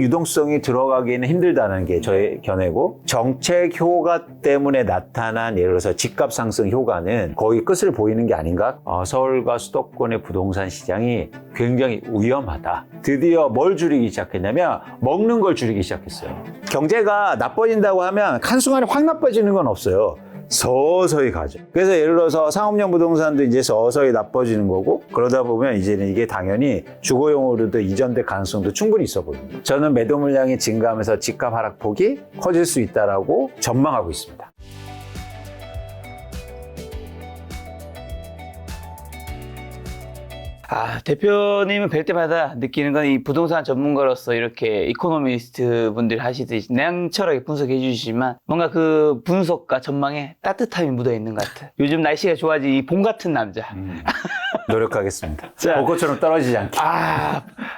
유동성이 들어가기는 힘들다는 게 저의 견해고, 정책 효과 때문에 나타난 예를 들어서 집값 상승 효과는 거의 끝을 보이는 게 아닌가? 서울과 수도권의 부동산 시장이 굉장히 위험하다. 드디어 뭘 줄이기 시작했냐면 먹는 걸 줄이기 시작했어요. 경제가 나빠진다고 하면 한순간에 확 나빠지는 건 없어요. 서서히 가죠. 그래서 예를 들어서 상업용 부동산도 이제 서서히 나빠지는 거고, 그러다 보면 이제는 이게 당연히 주거용으로도 이전될 가능성도 충분히 있어 보입니다. 저는 매도 물량이 증가하면서 집값 하락폭이 커질 수 있다라고 전망하고 있습니다. 대표님은 뵐 때마다 느끼는 건 이 부동산 전문가로서 이렇게 이코노미스트 분들이 하시듯이 냉철하게 분석해 주시지만 뭔가 그 분석과 전망에 따뜻함이 묻어 있는 것 같아요. 요즘 날씨가 좋아지 이 봄 같은 남자. 노력하겠습니다. 자, 벚꽃처럼 떨어지지 않게.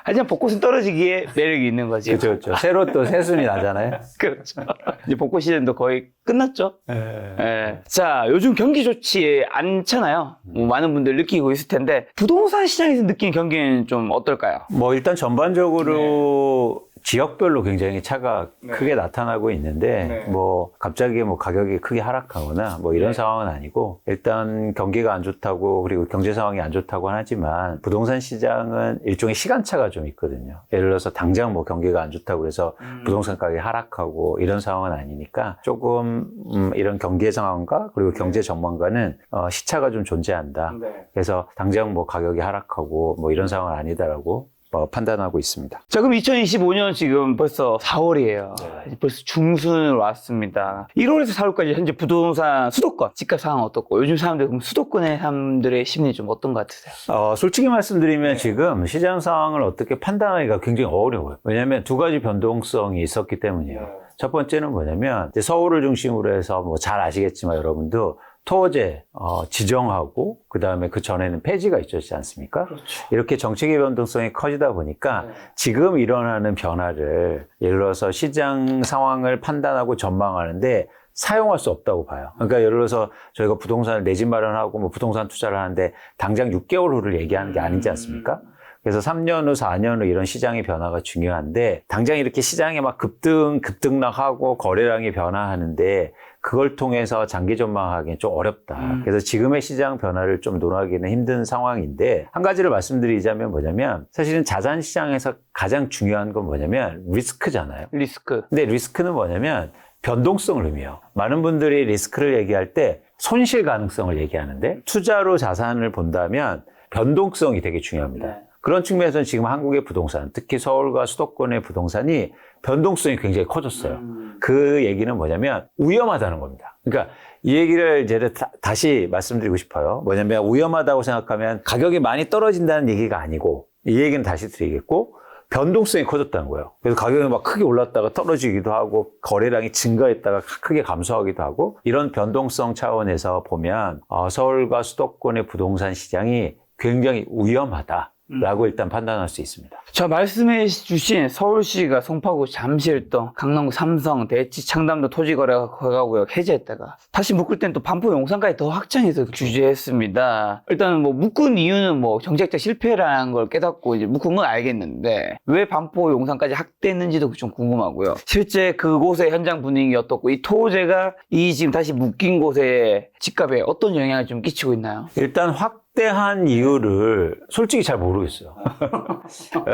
하지만 벚꽃은 떨어지기에 매력이 있는 거지. 그렇죠. 새로 또 새순이 나잖아요. 그렇죠. 이제 벚꽃 시즌도 거의 끝났죠. 예. 자, 요즘 경기 좋지 않잖아요. 많은 분들 느끼고 있을 텐데 부동산 시장에서 느낀 경기는 좀 어떨까요? 뭐 일단 전반적으로 지역별로 굉장히 차가 크게 나타나고 있는데 뭐 갑자기 뭐 가격이 크게 하락하거나 뭐 이런 상황은 아니고, 일단 경기가 안 좋다고 그리고 경제 상황이 안 좋다고 하지만 부동산 시장은 일종의 시간차가 좀 있거든요. 예를 들어서 당장 뭐 경기가 안 좋다고 그래서 부동산 가격이 하락하고 이런 상황은 아니니까 조금 이런 경제 상황과 그리고 경제 전망과는 시차가 좀 존재한다. 그래서 당장 뭐 가격이 하락하고 뭐 이런 상황은 아니다라고 판단하고 있습니다. 자, 그럼 2025년 지금 벌써 4월이에요. 벌써 중순을 왔습니다. 1월에서 4월까지 현재 부동산 수도권 집값 상황 어떻고, 요즘 사람들 그럼 수도권의 사람들의 심리 좀 어떤 것 같으세요? 솔직히 말씀드리면 지금 시장 상황을 어떻게 판단하기가 굉장히 어려워요. 왜냐하면 두 가지 변동성이 있었기 때문이에요. 첫 번째는 뭐냐면 이제 서울을 중심으로 해서 뭐 잘 아시겠지만 여러분도 토호제 지정하고 그다음에 그 전에는 폐지가 있었지 않습니까? 그렇죠. 이렇게 정책의 변동성이 커지다 보니까 지금 일어나는 변화를 예를 들어서 시장 상황을 판단하고 전망하는데 사용할 수 없다고 봐요. 그러니까 예를 들어서 저희가 부동산을 내 집 마련하고 뭐 부동산 투자를 하는데 당장 6개월 후를 얘기하는 게 아니지 않습니까? 그래서 3년 후, 4년 후 이런 시장의 변화가 중요한데, 당장 이렇게 시장이 막 급등락하고 거래량이 변화하는데 그걸 통해서 장기 전망하기는 좀 어렵다. 그래서 지금의 시장 변화를 좀 논하기는 힘든 상황인데, 한 가지를 말씀드리자면 뭐냐면 사실은 자산 시장에서 가장 중요한 건 뭐냐면 리스크잖아요. 리스크. 근데 리스크는 뭐냐면 변동성을 의미해요. 많은 분들이 리스크를 얘기할 때 손실 가능성을 얘기하는데, 투자로 자산을 본다면 변동성이 되게 중요합니다. 그런 측면에서는 지금 한국의 부동산, 특히 서울과 수도권의 부동산이 변동성이 굉장히 커졌어요. 그 얘기는 뭐냐면 위험하다는 겁니다. 그러니까 이 얘기를 이제 다시 말씀드리고 싶어요. 뭐냐면 위험하다고 생각하면 가격이 많이 떨어진다는 얘기가 아니고, 이 얘기는 다시 드리겠고, 변동성이 커졌다는 거예요. 그래서 가격이 막 크게 올랐다가 떨어지기도 하고, 거래량이 증가했다가 크게 감소하기도 하고, 이런 변동성 차원에서 보면 서울과 수도권의 부동산 시장이 굉장히 위험하다 라고 일단 판단할 수 있습니다. 자, 말씀해 주신 서울시가 송파구, 잠실동, 강남구, 삼성, 대치, 창담도 토지거래가구역 해제했다가 다시 묶을 땐 또 반포, 용산까지 더 확장해서 규제했습니다. 일단은 뭐 묶은 이유는 뭐 정책적 실패라는 걸 깨닫고 이제 묶은 건 알겠는데, 왜 반포, 용산까지 확대했는지도 좀 궁금하고요. 실제 그곳의 현장 분위기 어떻고, 이 토제가 이 지금 다시 묶인 곳의 집값에 어떤 영향을 좀 끼치고 있나요? 일단 확대한 이유를 솔직히 잘 모르겠어요.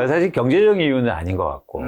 사실 경제적인 이유는 아닌 것 같고,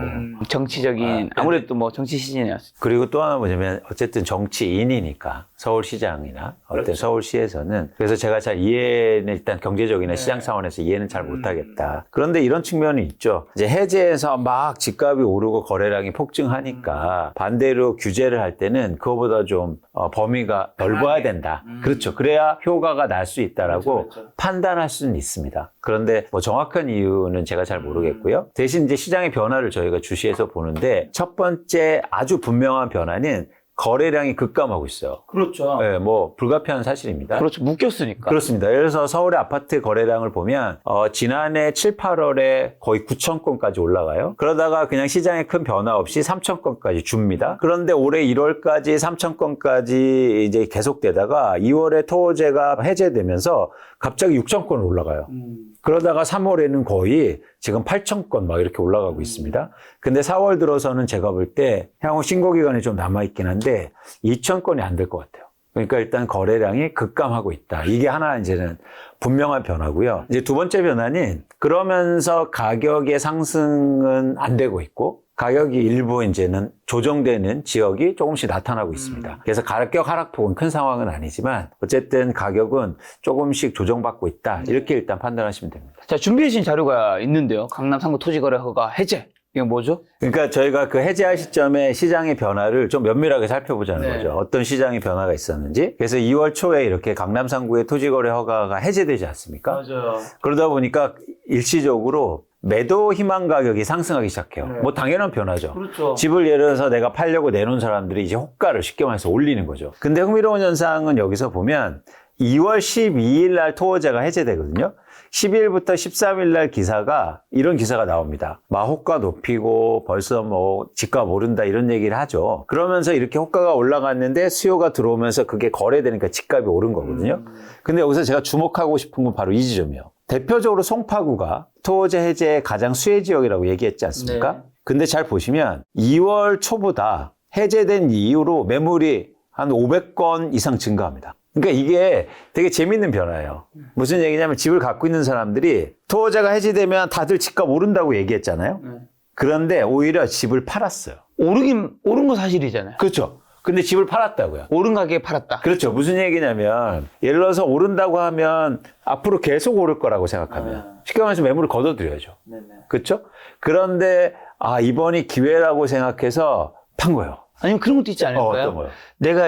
정치적인, 아무래도 뭐 정치 시즌이었어요. 그리고 또 하나 뭐냐면 어쨌든 정치인이니까 서울시장이나 어떤 서울시에서는, 그래서 제가 잘 이해는 일단 경제적이나 시장 차원에서 이해는 잘 못하겠다. 그런데 이런 측면이 있죠. 이제 해제해서 막 집값이 오르고 거래량이 폭증하니까 반대로 규제를 할 때는 그거보다 좀 범위가 넓어야 된다. 그렇죠. 그래야 효과가 날 수 있다라고 판단할 수는 있습니다. 그런데 뭐 정확한 이유는 제가 잘 모르겠고요. 대신 이제 시장의 변화를 저희가 주시해서 보는데, 첫 번째 아주 분명한 변화는 거래량이 급감하고 있어요. 그렇죠. 네, 뭐 불가피한 사실입니다. 그렇죠. 묶였으니까. 그렇습니다. 예를 들어서 서울의 아파트 거래량을 보면 지난해 7, 8월에 거의 9천 건까지 올라가요. 그러다가 그냥 시장에 큰 변화 없이 3천 건까지 줍니다. 그런데 올해 1월까지 3천 건까지 이제 계속되다가 2월에 토호제가 해제되면서 갑자기 6천 건 올라가요. 그러다가 3월에는 거의 지금 8천 건 막 이렇게 올라가고 있습니다. 근데 4월 들어서는 제가 볼 때 향후 신고 기간이 좀 남아있긴 한데 2천 건이 안 될 것 같아요. 그러니까 일단 거래량이 급감하고 있다. 이게 하나 이제는 분명한 변화고요. 이제 두 번째 변화는 그러면서 가격의 상승은 안 되고 있고 가격이 일부 이제는 조정되는 지역이 조금씩 나타나고 있습니다. 그래서 가격 하락폭은 큰 상황은 아니지만 어쨌든 가격은 조금씩 조정받고 있다. 이렇게 일단 판단하시면 됩니다. 자, 준비해 주신 자료가 있는데요. 강남 3구 토지거래 허가 해제. 이건 뭐죠? 그러니까 저희가 그 해제할 시점에 시장의 변화를 좀 면밀하게 살펴보자는 거죠. 어떤 시장의 변화가 있었는지. 그래서 2월 초에 이렇게 강남 3구의 토지거래 허가가 해제되지 않습니까? 맞아요. 그러다 보니까 일시적으로 매도 희망 가격이 상승하기 시작해요. 뭐 당연한 변화죠. 그렇죠. 집을 예를 들어서 내가 팔려고 내놓은 사람들이 이제 호가를 쉽게 말해서 올리는 거죠. 근데 흥미로운 현상은 여기서 보면 2월 12일 날 토어제가 해제되거든요. 12일부터 13일 날 기사가 이런 기사가 나옵니다. 막 호가 높이고 벌써 뭐 집값 오른다 이런 얘기를 하죠. 그러면서 이렇게 호가가 올라갔는데 수요가 들어오면서 그게 거래되니까 집값이 오른 거거든요. 근데 여기서 제가 주목하고 싶은 건 바로 이 지점이에요. 대표적으로 송파구가 토어제 해제의 가장 수혜 지역이라고 얘기했지 않습니까? 네. 근데 잘 보시면 2월 초보다 해제된 이후로 매물이 한 500건 이상 증가합니다. 그러니까 이게 되게 재밌는 변화예요. 무슨 얘기냐면 집을 갖고 있는 사람들이 토어제가 해제되면 다들 집값 오른다고 얘기했잖아요. 그런데 오히려 집을 팔았어요. 오른 건 사실이잖아요. 그렇죠. 근데 집을 팔았다고요. 오른 가격에 팔았다. 그렇죠. 무슨 얘기냐면 예를 들어서 오른다고 하면 앞으로 계속 오를 거라고 생각하면 쉽게 말해서 매물을 걷어들여야죠. 그렇죠? 그런데 이번이 기회라고 생각해서 판 거예요. 아니면 그런 것도 있지 않을까요? 어떤 거요?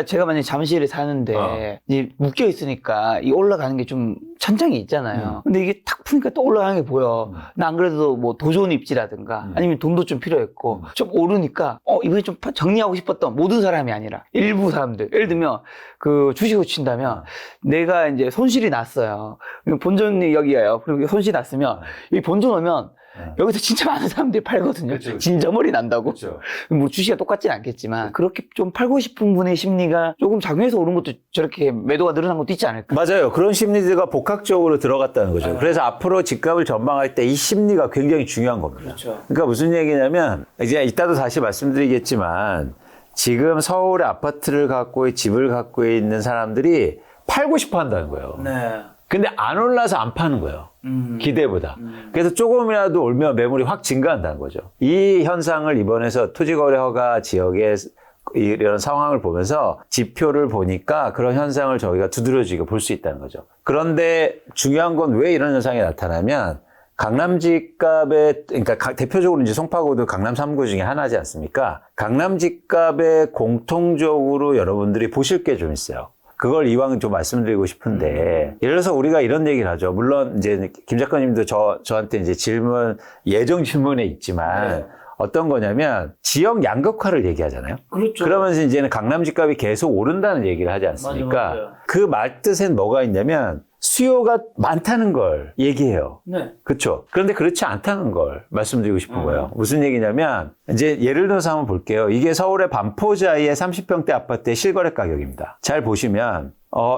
제가 만약에 잠실에 사는데 이제 묶여 있으니까 이 올라가는 게 좀 천장이 있잖아요. 근데 이게 탁 푸니까 또 올라가는 게 보여. 나 안 그래도 뭐 도전 입지라든가 아니면 돈도 좀 필요했고 좀 오르니까 이번에 좀 정리하고 싶었던 모든 사람이 아니라 일부 사람들. 예를 들면 그 주식을 친다면 내가 이제 손실이 났어요. 본전이 여기에요. 그리고 손실이 났으면 이 본전 오면 여기서 진짜 많은 사람들이 팔거든요. 그쵸. 진저머리 난다고. 그렇죠. 뭐 주식이 똑같진 않겠지만 그렇게 좀 팔고 싶은 분의 심리가 조금 작용해서 오른 것도 저렇게 매도가 늘어난 것도 있지 않을까. 맞아요. 그런 심리들과 복합적으로 들어갔다는 거죠. 그래서 앞으로 집값을 전망할 때 이 심리가 굉장히 중요한 겁니다. 그렇죠. 그러니까 무슨 얘기냐면 이제 이따도 다시 말씀드리겠지만 지금 서울에 아파트를 갖고 집을 갖고 있는 사람들이 팔고 싶어 한다는 거예요. 네. 근데 안 올라서 안 파는 거예요. 기대보다. 그래서 조금이라도 올면 매물이 확 증가한다는 거죠. 이 현상을 이번에서 토지거래 허가 지역의 이런 상황을 보면서 지표를 보니까 그런 현상을 저희가 두드러지게 볼 수 있다는 거죠. 그런데 중요한 건 왜 이런 현상이 나타나면 강남 집값의, 그러니까 대표적으로 이제 송파구도 강남 3구 중에 하나지 않습니까? 강남 집값의 공통적으로 여러분들이 보실 게 좀 있어요. 그걸 이왕 좀 말씀드리고 싶은데, 예를 들어서 우리가 이런 얘기를 하죠. 물론 이제 김 작가님도 저한테 이제 예정 질문에 있지만, 어떤 거냐면, 지역 양극화를 얘기하잖아요. 그렇죠. 그러면서 이제는 강남 집값이 계속 오른다는 얘기를 하지 않습니까? 맞아요. 그 말뜻엔 뭐가 있냐면, 수요가 많다는 걸 얘기해요. 네. 그렇죠. 그런데 그렇지 않다는 걸 말씀드리고 싶은 거예요. 무슨 얘기냐면 이제 예를 들어서 한번 볼게요. 이게 서울의 반포자이의 30평대 아파트의 실거래 가격입니다. 잘 보시면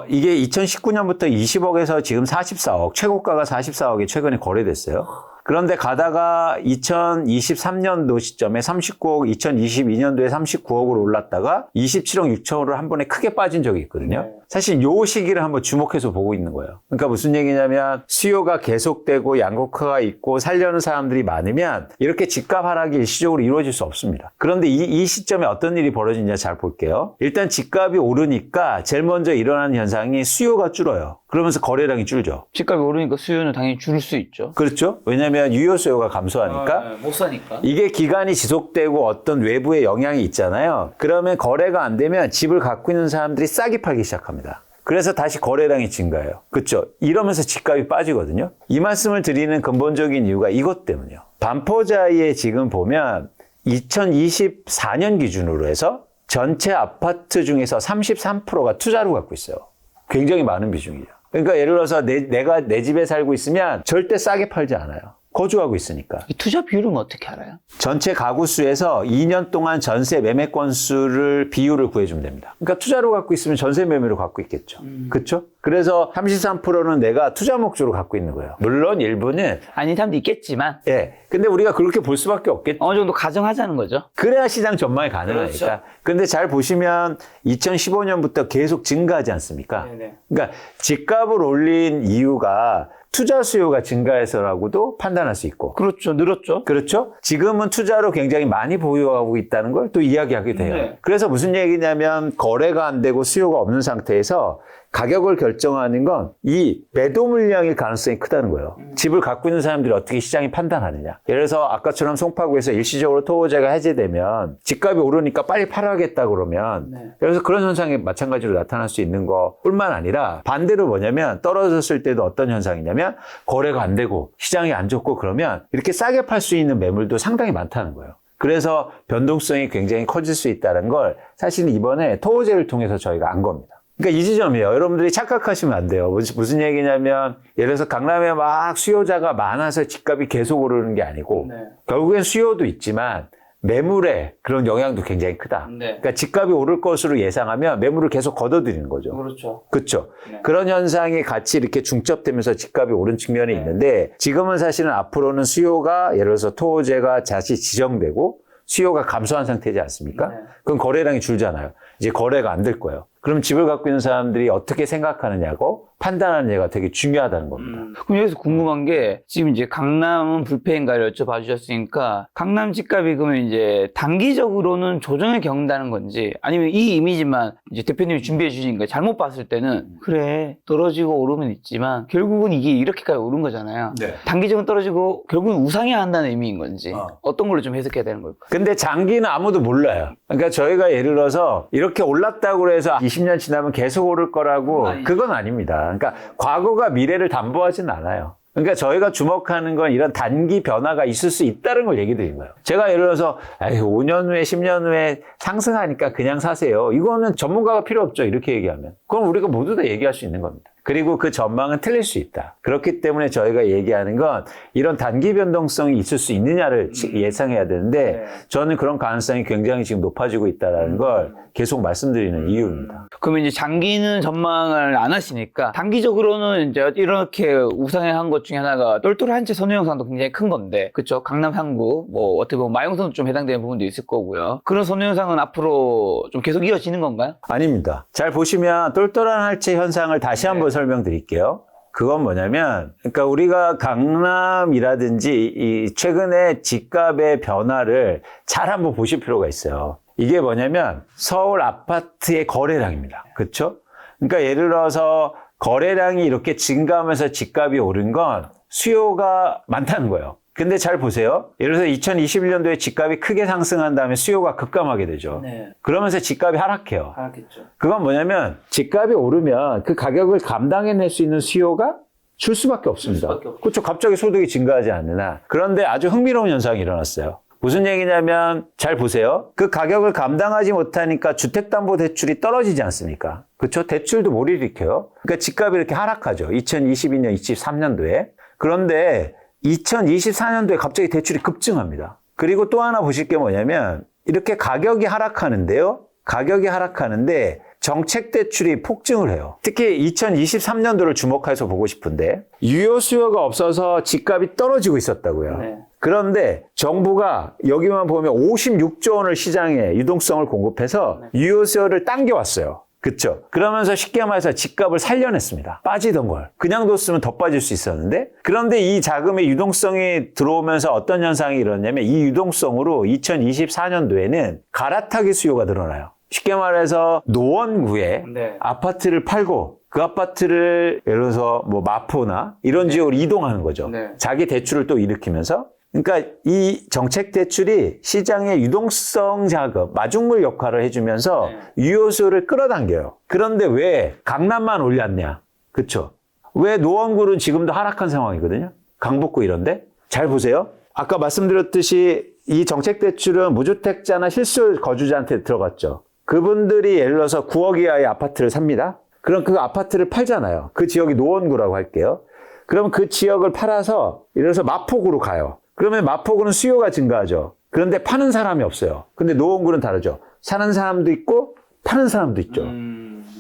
이게 2019년부터 20억에서 지금 44억, 최고가가 44억이 최근에 거래됐어요. 그런데 가다가 2023년도 시점에 39억, 2022년도에 39억으로 올랐다가 27억 6천으로 한 번에 크게 빠진 적이 있거든요. 사실 요 시기를 한번 주목해서 보고 있는 거예요. 그러니까 무슨 얘기냐면 수요가 계속되고 양극화가 있고 살려는 사람들이 많으면 이렇게 집값 하락이 일시적으로 이루어질 수 없습니다. 그런데 이 시점에 어떤 일이 벌어지냐 잘 볼게요. 일단 집값이 오르니까 제일 먼저 일어나는 현상이 수요가 줄어요. 그러면서 거래량이 줄죠. 집값이 오르니까 수요는 당연히 줄을 수 있죠. 그렇죠. 왜냐하면 유효 수요가 감소하니까. 못 사니까. 이게 기간이 지속되고 어떤 외부의 영향이 있잖아요. 그러면 거래가 안 되면 집을 갖고 있는 사람들이 싸게 팔기 시작합니다. 그래서 다시 거래량이 증가해요. 그렇죠. 이러면서 집값이 빠지거든요. 이 말씀을 드리는 근본적인 이유가 이것 때문이에요. 반포자이에 지금 보면 2024년 기준으로 해서 전체 아파트 중에서 33%가 투자로 갖고 있어요. 굉장히 많은 비중이죠. 그러니까 예를 들어서 내가 내 집에 살고 있으면 절대 싸게 팔지 않아요. 거주하고 있으니까. 이 투자 비율은 어떻게 알아요? 전체 가구 수에서 2년 동안 전세 매매 건수를 비율을 구해주면 됩니다. 그러니까 투자로 갖고 있으면 전세 매매로 갖고 있겠죠. 그렇죠? 그래서 33%는 내가 투자 목적으로 갖고 있는 거예요. 물론 일부는 아닌 사람도 있겠지만 예. 근데 우리가 그렇게 볼 수밖에 없겠죠. 어느 정도 가정하자는 거죠. 그래야 시장 전망이 가능하니까. 그렇죠. 근데 잘 보시면 2015년부터 계속 증가하지 않습니까? 네네. 그러니까 집값을 올린 이유가 투자 수요가 증가해서라고도 판단할 수 있고. 그렇죠. 늘었죠. 그렇죠? 지금은 투자로 굉장히 많이 보유하고 있다는 걸 또 이야기하게 돼요. 네. 그래서 무슨 얘기냐면 거래가 안 되고 수요가 없는 상태에서 가격을 결정하는 건 이 매도 물량일 가능성이 크다는 거예요. 집을 갖고 있는 사람들이 어떻게 시장이 판단하느냐. 예를 들어서 아까처럼 송파구에서 일시적으로 토호제가 해제되면 집값이 오르니까 빨리 팔아야겠다 그러면 네. 그래서 그런 현상이 마찬가지로 나타날 수 있는 것뿐만 아니라 반대로 뭐냐면 떨어졌을 때도 어떤 현상이냐면 거래가 안 되고 시장이 안 좋고 그러면 이렇게 싸게 팔 수 있는 매물도 상당히 많다는 거예요. 그래서 변동성이 굉장히 커질 수 있다는 걸 사실 이번에 토호제를 통해서 저희가 안 겁니다. 그러니까 이 지점이에요. 여러분들이 착각하시면 안 돼요. 무슨 얘기냐면 예를 들어서 강남에 막 수요자가 많아서 집값이 계속 오르는 게 아니고 네. 결국엔 수요도 있지만 매물에 그런 영향도 굉장히 크다. 네. 그러니까 집값이 오를 것으로 예상하면 매물을 계속 걷어들이는 거죠. 그렇죠. 그렇죠. 네. 그런 현상이 같이 이렇게 중첩되면서 집값이 오른 측면이 네. 있는데 지금은 사실은 앞으로는 수요가 예를 들어서 토호제가 다시 지정되고 수요가 감소한 상태지 않습니까? 네. 그럼 거래량이 줄잖아요. 이제 거래가 안 될 거예요. 그럼 집을 갖고 있는 사람들이 어떻게 생각하느냐고 판단하느냐가 되게 중요하다는 겁니다. 그럼 여기서 궁금한 게 지금 이제 강남은 불패인가를 여쭤봐 주셨으니까 강남 집값이 그러면 이제 단기적으로는 조정을 겪는다는 건지 아니면 이 이미지만 이제 대표님이 준비해 주신 거 잘못 봤을 때는 그래 떨어지고 오르면 있지만 결국은 이게 이렇게까지 오른 거잖아요. 네. 단기적으로 떨어지고 결국은 우상해야 한다는 의미인 건지 어. 어떤 걸로 좀 해석해야 되는 걸까? 근데 장기는 아무도 몰라요. 그러니까 저희가 예를 들어서 이렇게 올랐다고 해서 20년 지나면 계속 오를 거라고 그건 아닙니다. 그러니까 과거가 미래를 담보하진 않아요. 그러니까 저희가 주목하는 건 이런 단기 변화가 있을 수 있다는 걸 얘기 드린 거예요. 제가 예를 들어서 5년 후에 10년 후에 상승하니까 그냥 사세요. 이거는 전문가가 필요 없죠. 이렇게 얘기하면. 그럼 우리가 모두 다 얘기할 수 있는 겁니다. 그리고 그 전망은 틀릴 수 있다. 그렇기 때문에 저희가 얘기하는 건 이런 단기 변동성이 있을 수 있느냐를 예상해야 되는데 네. 저는 그런 가능성이 굉장히 지금 높아지고 있다는 걸 계속 말씀드리는 이유입니다. 그러면 이제 장기는 전망을 안 하시니까 단기적으로는 이제 이렇게 우상향한 것 중에 하나가 똘똘한 채 선호 영상도 굉장히 큰 건데 그렇죠? 강남 상구 뭐 어떻게 보면 마용선도 좀 해당되는 부분도 있을 거고요. 그런 선호 영상은 앞으로 좀 계속 이어지는 건가요? 아닙니다. 잘 보시면 똘똘한 할채 현상을 다시 한번 설명드릴게요. 그건 뭐냐면, 그러니까 우리가 강남이라든지 이 최근에 집값의 변화를 잘 한번 보실 필요가 있어요. 이게 뭐냐면 서울 아파트의 거래량입니다. 그렇죠? 그러니까 예를 들어서 거래량이 이렇게 증가하면서 집값이 오른 건 수요가 많다는 거예요. 근데 잘 보세요. 예를 들어서 2021년도에 집값이 크게 상승한 다음에 수요가 급감하게 되죠. 네. 그러면서 집값이 하락해요. 알겠죠. 그건 뭐냐면 집값이 오르면 그 가격을 감당해낼 수 있는 수요가 줄 수밖에 없습니다. 수밖에 없죠. 그렇죠. 갑자기 소득이 증가하지 않느나. 그런데 아주 흥미로운 현상이 일어났어요. 무슨 얘기냐면 잘 보세요. 그 가격을 감당하지 못하니까 주택담보대출이 떨어지지 않습니까? 그렇죠. 대출도 못 일으켜요. 그러니까 집값이 이렇게 하락하죠. 2022년, 23년도에. 그런데 2024년도에 갑자기 대출이 급증합니다. 그리고 또 하나 보실 게 뭐냐면 이렇게 가격이 하락하는데요. 가격이 하락하는데 정책 대출이 폭증을 해요. 특히 2023년도를 주목해서 보고 싶은데 유효 수요가 없어서 집값이 떨어지고 있었다고요. 네. 그런데 정부가 여기만 보면 56조 원을 시장에 유동성을 공급해서 유효 수요를 당겨왔어요. 그렇죠. 그러면서 쉽게 말해서 집값을 살려냈습니다. 빠지던 걸. 그냥 뒀으면 더 빠질 수 있었는데 그런데 이 자금의 유동성이 들어오면서 어떤 현상이 일어났냐면 이 유동성으로 2024년도에는 갈아타기 수요가 늘어나요. 쉽게 말해서 노원구에 네. 아파트를 팔고 그 아파트를 예를 들어서 뭐 마포나 이런 지역으로 이동하는 거죠. 네. 자기 대출을 또 일으키면서 그러니까 이 정책 대출이 시장의 유동성 자금, 마중물 역할을 해주면서 유효수를 끌어당겨요. 그런데 왜 강남만 올랐냐? 그렇죠? 왜 노원구는 지금도 하락한 상황이거든요? 강북구 이런데? 잘 보세요. 아까 말씀드렸듯이 이 정책 대출은 무주택자나 실수 거주자한테 들어갔죠. 그분들이 예를 들어서 9억 이하의 아파트를 삽니다. 그럼 그 아파트를 팔잖아요. 그 지역이 노원구라고 할게요. 그러면 그 지역을 팔아서 예를 들어서 마포구로 가요. 그러면 마포구는 수요가 증가하죠. 그런데 파는 사람이 없어요. 근데 노원구는 다르죠. 사는 사람도 있고 파는 사람도 있죠.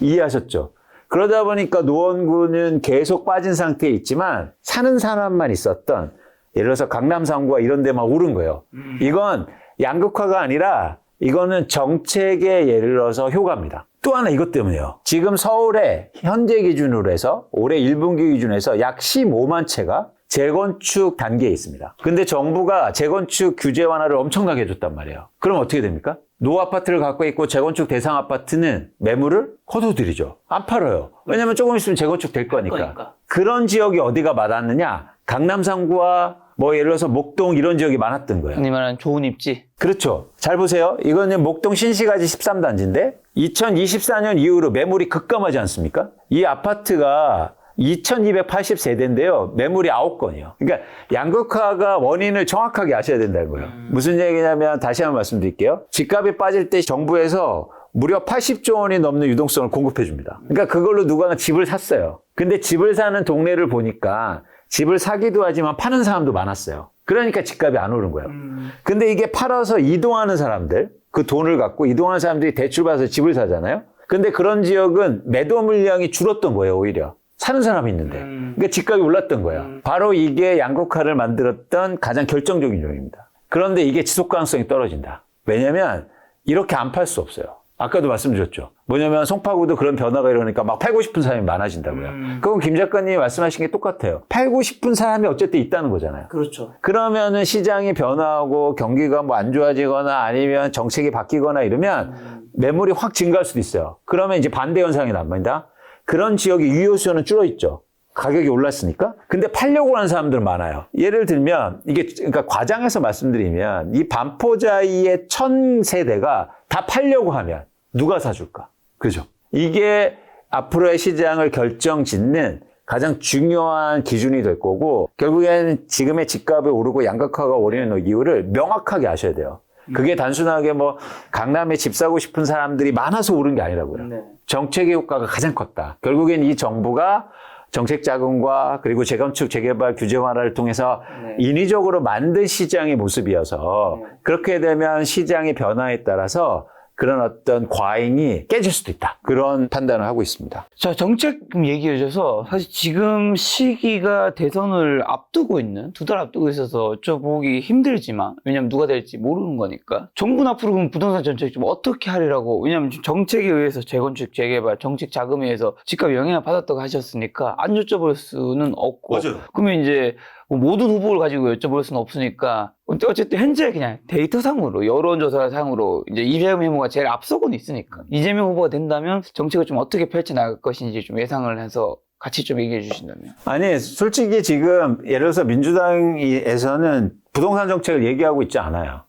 이해하셨죠? 그러다 보니까 노원구는 계속 빠진 상태에 있지만 사는 사람만 있었던 예를 들어서 강남 3구가 이런 데만 오른 거예요. 이건 양극화가 아니라 이거는 정책의 예를 들어서 효과입니다. 또 하나 이것 때문에요. 지금 서울에 현재 기준으로 해서 올해 1분기 기준에서 약 15만 채가 재건축 단계에 있습니다. 근데 정부가 재건축 규제 완화를 엄청나게 해줬단 말이에요. 그럼 어떻게 됩니까? 노아파트를 갖고 있고 재건축 대상 아파트는 매물을 거둬들이죠. 안 팔아요. 왜냐면 조금 있으면 재건축 될 거니까. 그런 지역이 어디가 많았느냐? 강남 3구와 뭐 예를 들어서 목동 이런 지역이 많았던 거예요. 흔히 말하는 좋은 입지. 그렇죠. 잘 보세요. 이거는 목동 신시가지 13단지인데 2024년 이후로 매물이 급감하지 않습니까? 이 아파트가 2280세대인데요. 매물이 9건이요. 그러니까 양극화가 원인을 정확하게 아셔야 된다는 거예요. 무슨 얘기냐면 다시 한번 말씀드릴게요. 집값이 빠질 때 정부에서 무려 80조 원이 넘는 유동성을 공급해 줍니다. 그러니까 그걸로 누가 집을 샀어요. 근데 집을 사는 동네를 보니까 집을 사기도 하지만 파는 사람도 많았어요. 그러니까 집값이 안 오른 거예요. 근데 이게 팔아서 이동하는 사람들, 그 돈을 갖고 이동하는 사람들이 대출 받아서 집을 사잖아요. 근데 그런 지역은 매도 물량이 줄었던 거예요, 오히려. 사는 사람이 있는데. 그러니까 집값이 올랐던 거예요. 바로 이게 양극화를 만들었던 가장 결정적인 요인입니다. 그런데 이게 지속 가능성이 떨어진다. 왜냐면 이렇게 안 팔 수 없어요. 아까도 말씀드렸죠. 뭐냐면 송파구도 그런 변화가 일어나니까 막 팔고 싶은 사람이 많아진다고요. 그건 김 작가님이 말씀하신 게 똑같아요. 팔고 싶은 사람이 어쨌든 있다는 거잖아요. 그렇죠. 그러면은 시장이 변화하고 경기가 뭐 안 좋아지거나 아니면 정책이 바뀌거나 이러면 매물이 확 증가할 수도 있어요. 그러면 이제 반대 현상이 납니다. 그런 지역의 유효수요는 줄어있죠. 가격이 올랐으니까. 근데 팔려고 하는 사람들은 많아요. 예를 들면 이게 그러니까 과장해서 말씀드리면 이 반포자이의 1000세대가 다 팔려고 하면 누가 사줄까? 그죠? 이게 앞으로의 시장을 결정짓는 가장 중요한 기준이 될 거고 결국에는 지금의 집값이 오르고 양극화가 오르는 이유를 명확하게 아셔야 돼요. 그게 단순하게 뭐 강남에 집 사고 싶은 사람들이 많아서 오른 게 아니라고요. 네. 정책의 효과가 가장 컸다. 결국엔 이 정부가 정책 자금과 그리고 재건축, 재개발 규제 완화를 통해서 인위적으로 만든 시장의 모습이어서 그렇게 되면 시장의 변화에 따라서 그런 어떤 과잉이 깨질 수도 있다. 그런 판단을 하고 있습니다. 자, 정책 얘기해 주셔서 사실 지금 시기가 대선을 앞두고 있는, 2달 앞두고 있어서 어쩌보기 힘들지만, 왜냐면 누가 될지 모르는 거니까. 정부는 앞으로 그럼 부동산 정책 좀 어떻게 하리라고, 왜냐면 정책에 의해서 재건축, 재개발, 정책 자금에 의해서 집값 영향을 받았다고 하셨으니까 안 여쭤볼 수는 없고. 맞아요. 그러면 이제 모든 후보를 가지고 여쭤볼 수는 없으니까 어쨌든 현재 그냥 데이터상으로 여론조사상으로 이제 이재명 후보가 제일 앞서고는 있으니까 이재명 후보가 된다면 정책을 좀 어떻게 펼쳐나갈 것인지 좀 예상을 해서 같이 좀 얘기해 주신다면. 아니 솔직히 지금 예를 들어서 민주당에서는 부동산 정책을 얘기하고 있지 않아요.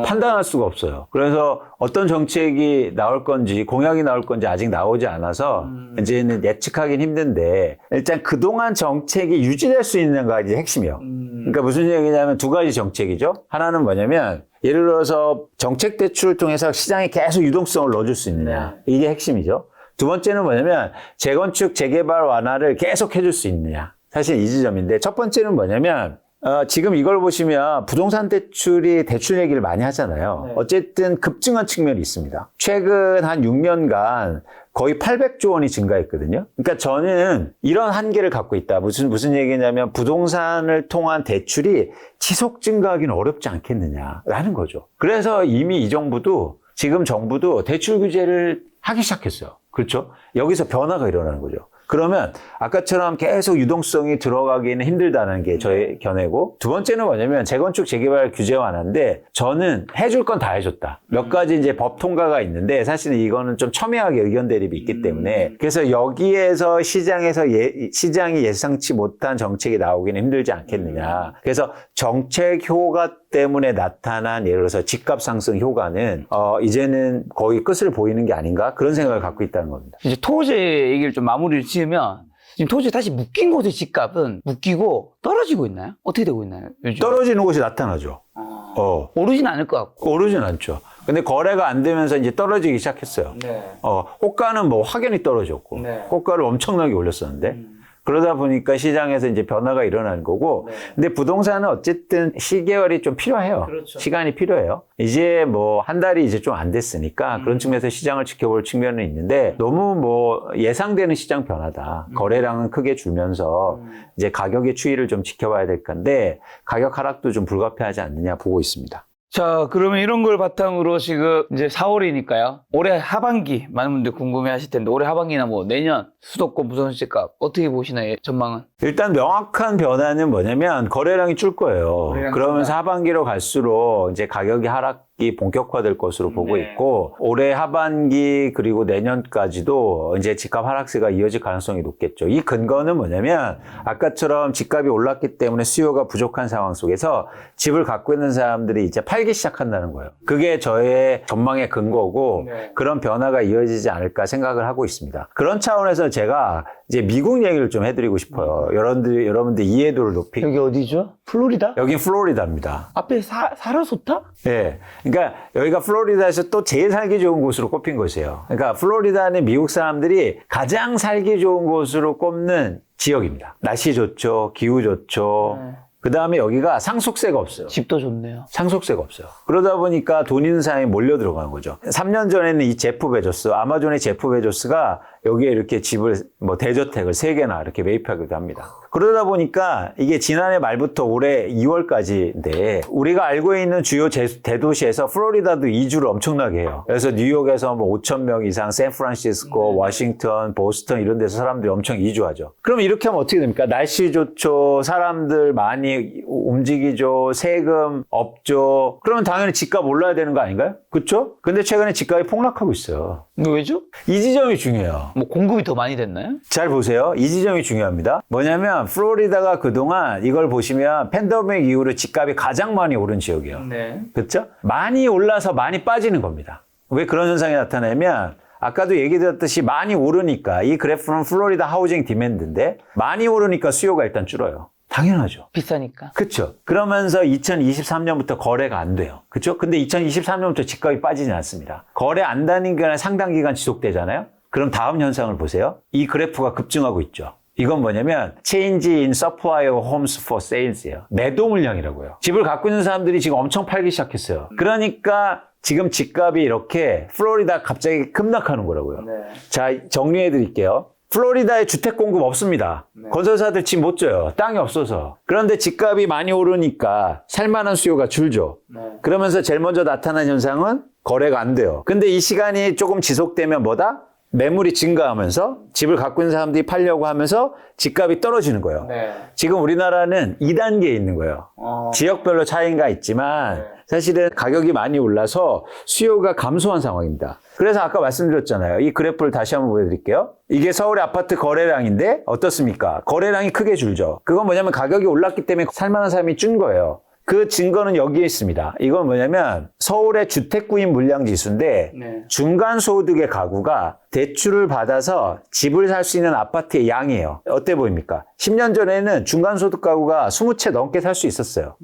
판단할 수가 없어요. 그래서 어떤 정책이 나올 건지 공약이 나올 건지 아직 나오지 않아서 이제는 예측하기는 힘든데 일단 그동안 정책이 유지될 수 있는가 이제 핵심이요. 그러니까 무슨 얘기냐면 두 가지 정책이죠. 하나는 뭐냐면 예를 들어서 정책 대출을 통해서 시장에 계속 유동성을 넣어줄 수 있느냐. 이게 핵심이죠. 두 번째는 뭐냐면 재건축, 재개발 완화를 계속 해줄 수 있느냐. 사실 이 지점인데 첫 번째는 뭐냐면 지금 이걸 보시면 부동산 대출이 대출 얘기를 많이 하잖아요. 어쨌든 급증한 측면이 있습니다. 최근 한 6년간 거의 800조 원이 증가했거든요. 그러니까 저는 이런 한계를 갖고 있다. 무슨 얘기냐면 부동산을 통한 대출이 지속 증가하기는 어렵지 않겠느냐라는 거죠. 그래서 이미 이 정부도 지금 정부도 대출 규제를 하기 시작했어요. 그렇죠? 여기서 변화가 일어나는 거죠. 그러면 아까처럼 계속 유동성이 들어가기는 힘들다는 게 저의 견해고 두 번째는 뭐냐면 재건축 재개발 규제 완화인데 저는 해줄 건 다 해줬다. 몇 가지 이제 법 통과가 있는데 사실은 이거는 좀 첨예하게 의견 대립이 있기 때문에 그래서 여기에서 시장이 예상치 못한 정책이 나오기는 힘들지 않겠느냐. 그래서 정책 효과 때문에 나타난 예를 들어서 집값 상승 효과는 이제는 거의 끝을 보이는 게 아닌가 그런 생각을 갖고 있다는 겁니다. 이제 토지 얘기를 좀 마무리를 지으면 지금 토지 다시 묶인 곳의 집값은 묶이고 떨어지고 있나요? 어떻게 되고 있나요? 요즘? 떨어지는 곳이 나타나죠. 오르진 않을 것 같고. 오르진 않죠. 근데 거래가 안 되면서 이제 떨어지기 시작했어요. 네. 호가는 뭐 확연히 떨어졌고 네. 호가를 엄청나게 올렸었는데 그러다 보니까 시장에서 이제 변화가 일어나는 거고, 네. 근데 부동산은 어쨌든 시계열이 좀 필요해요. 그렇죠. 시간이 필요해요. 이제 뭐 한 달이 이제 좀 안 됐으니까 그런 측면에서 시장을 지켜볼 측면은 있는데 너무 뭐 예상되는 시장 변화다. 거래량은 크게 줄면서 이제 가격의 추이를 좀 지켜봐야 될 건데 가격 하락도 좀 불가피하지 않느냐 보고 있습니다. 자, 그러면 이런 걸 바탕으로 지금 이제 4월이니까요. 올해 하반기 많은 분들 궁금해 하실 텐데 올해 하반기나 뭐 내년 수도권 부동산값 어떻게 보시나요? 전망은? 일단 명확한 변화는 뭐냐면 거래량이 줄 거예요. 거래량 그러면서 줄다. 하반기로 갈수록 이제 가격이 하락이 본격화될 것으로 보고 네. 있고 올해 하반기 그리고 내년까지도 이제 집값 하락세가 이어질 가능성이 높겠죠. 이 근거는 뭐냐면 아까처럼 집값이 올랐기 때문에 수요가 부족한 상황 속에서 집을 갖고 있는 사람들이 이제 팔기 시작한다는 거예요. 그게 저의 전망의 근거고 네. 그런 변화가 이어지지 않을까 생각을 하고 있습니다. 그런 차원에서 제가 이제 미국 얘기를 좀 해드리고 싶어요. 여러분들 이해도를 높이기. 여기 어디죠? 플로리다? 여긴 플로리다입니다. 앞에 사라소타? 예. 그러니까 여기가 플로리다에서 또 제일 살기 좋은 곳으로 꼽힌 곳이에요. 그러니까 플로리다는 미국 사람들이 가장 살기 좋은 곳으로 꼽는 지역입니다. 날씨 좋죠. 기후 좋죠. 네. 그 다음에 여기가 상속세가 없어요. 집도 좋네요. 상속세가 없어요. 그러다 보니까 돈 있는 사람이 몰려 들어가는 거죠. 3년 전에는 이 제프 베조스, 아마존의 제프 베조스가 여기에 이렇게 집을, 대저택을 3개나 이렇게 매입하기도 합니다. 그러다 보니까 이게 지난해 말부터 올해 2월까지인데 우리가 알고 있는 주요 대도시에서 플로리다도 이주를 엄청나게 해요. 그래서 뉴욕에서 5,000명 이상, 샌프란시스코, 워싱턴, 보스턴 이런 데서 사람들이 엄청 이주하죠. 그럼 이렇게 하면 어떻게 됩니까? 날씨 좋죠. 사람들 많이 움직이죠. 세금 없죠. 그러면 당연히 집값 올라야 되는 거 아닌가요? 그렇죠? 근데 최근에 집값이 폭락하고 있어요. 이거 왜죠? 이 지점이 중요해요. 뭐 공급이 더 많이 됐나요? 잘 보세요. 이 지점이 중요합니다. 뭐냐면 플로리다가 그동안 이걸 보시면 팬데믹 이후로 집값이 가장 많이 오른 지역이에요. 네. 그렇죠? 많이 올라서 많이 빠지는 겁니다. 왜 그런 현상이 나타나냐면 아까도 얘기 드렸듯이 많이 오르니까 이 그래프는 플로리다 하우징 디맨드인데 많이 오르니까 수요가 일단 줄어요. 당연하죠. 비싸니까. 그렇죠. 그러면서 2023년부터 거래가 안 돼요. 그렇죠? 근데 2023년부터 집값이 빠지지 않습니다. 거래 안 되는 기간에 상당 기간 지속되잖아요. 그럼 다음 현상을 보세요. 이 그래프가 급증하고 있죠. 이건 뭐냐면 change in supply of homes for sales예요. 매도 물량이라고요. 집을 갖고 있는 사람들이 지금 엄청 팔기 시작했어요. 그러니까 지금 집값이 이렇게 플로리다 갑자기 급락하는 거라고요. 네. 자, 정리해 드릴게요. 플로리다에 주택 공급 없습니다. 네. 건설사들 집 못 줘요. 땅이 없어서. 그런데 집값이 많이 오르니까 살만한 수요가 줄죠. 네. 그러면서 제일 먼저 나타난 현상은 거래가 안 돼요. 근데 이 시간이 조금 지속되면 뭐다? 매물이 증가하면서 집을 갖고 있는 사람들이 팔려고 하면서 집값이 떨어지는 거예요. 네. 지금 우리나라는 2단계에 있는 거예요. 어. 지역별로 차이가 있지만 네. 사실은 가격이 많이 올라서 수요가 감소한 상황입니다. 그래서 아까 말씀드렸잖아요. 이 그래프를 다시 한번 보여드릴게요. 이게 서울의 아파트 거래량인데 어떻습니까? 거래량이 크게 줄죠. 그건 뭐냐면 가격이 올랐기 때문에 살만한 사람이 준 거예요. 그 증거는 여기에 있습니다. 이건 뭐냐면 서울의 주택구입 물량 지수인데 네. 중간 소득의 가구가 대출을 받아서 집을 살 수 있는 아파트의 양이에요. 어때 보입니까? 10년 전에는 중간 소득 가구가 20채 넘게 살 수 있었어요.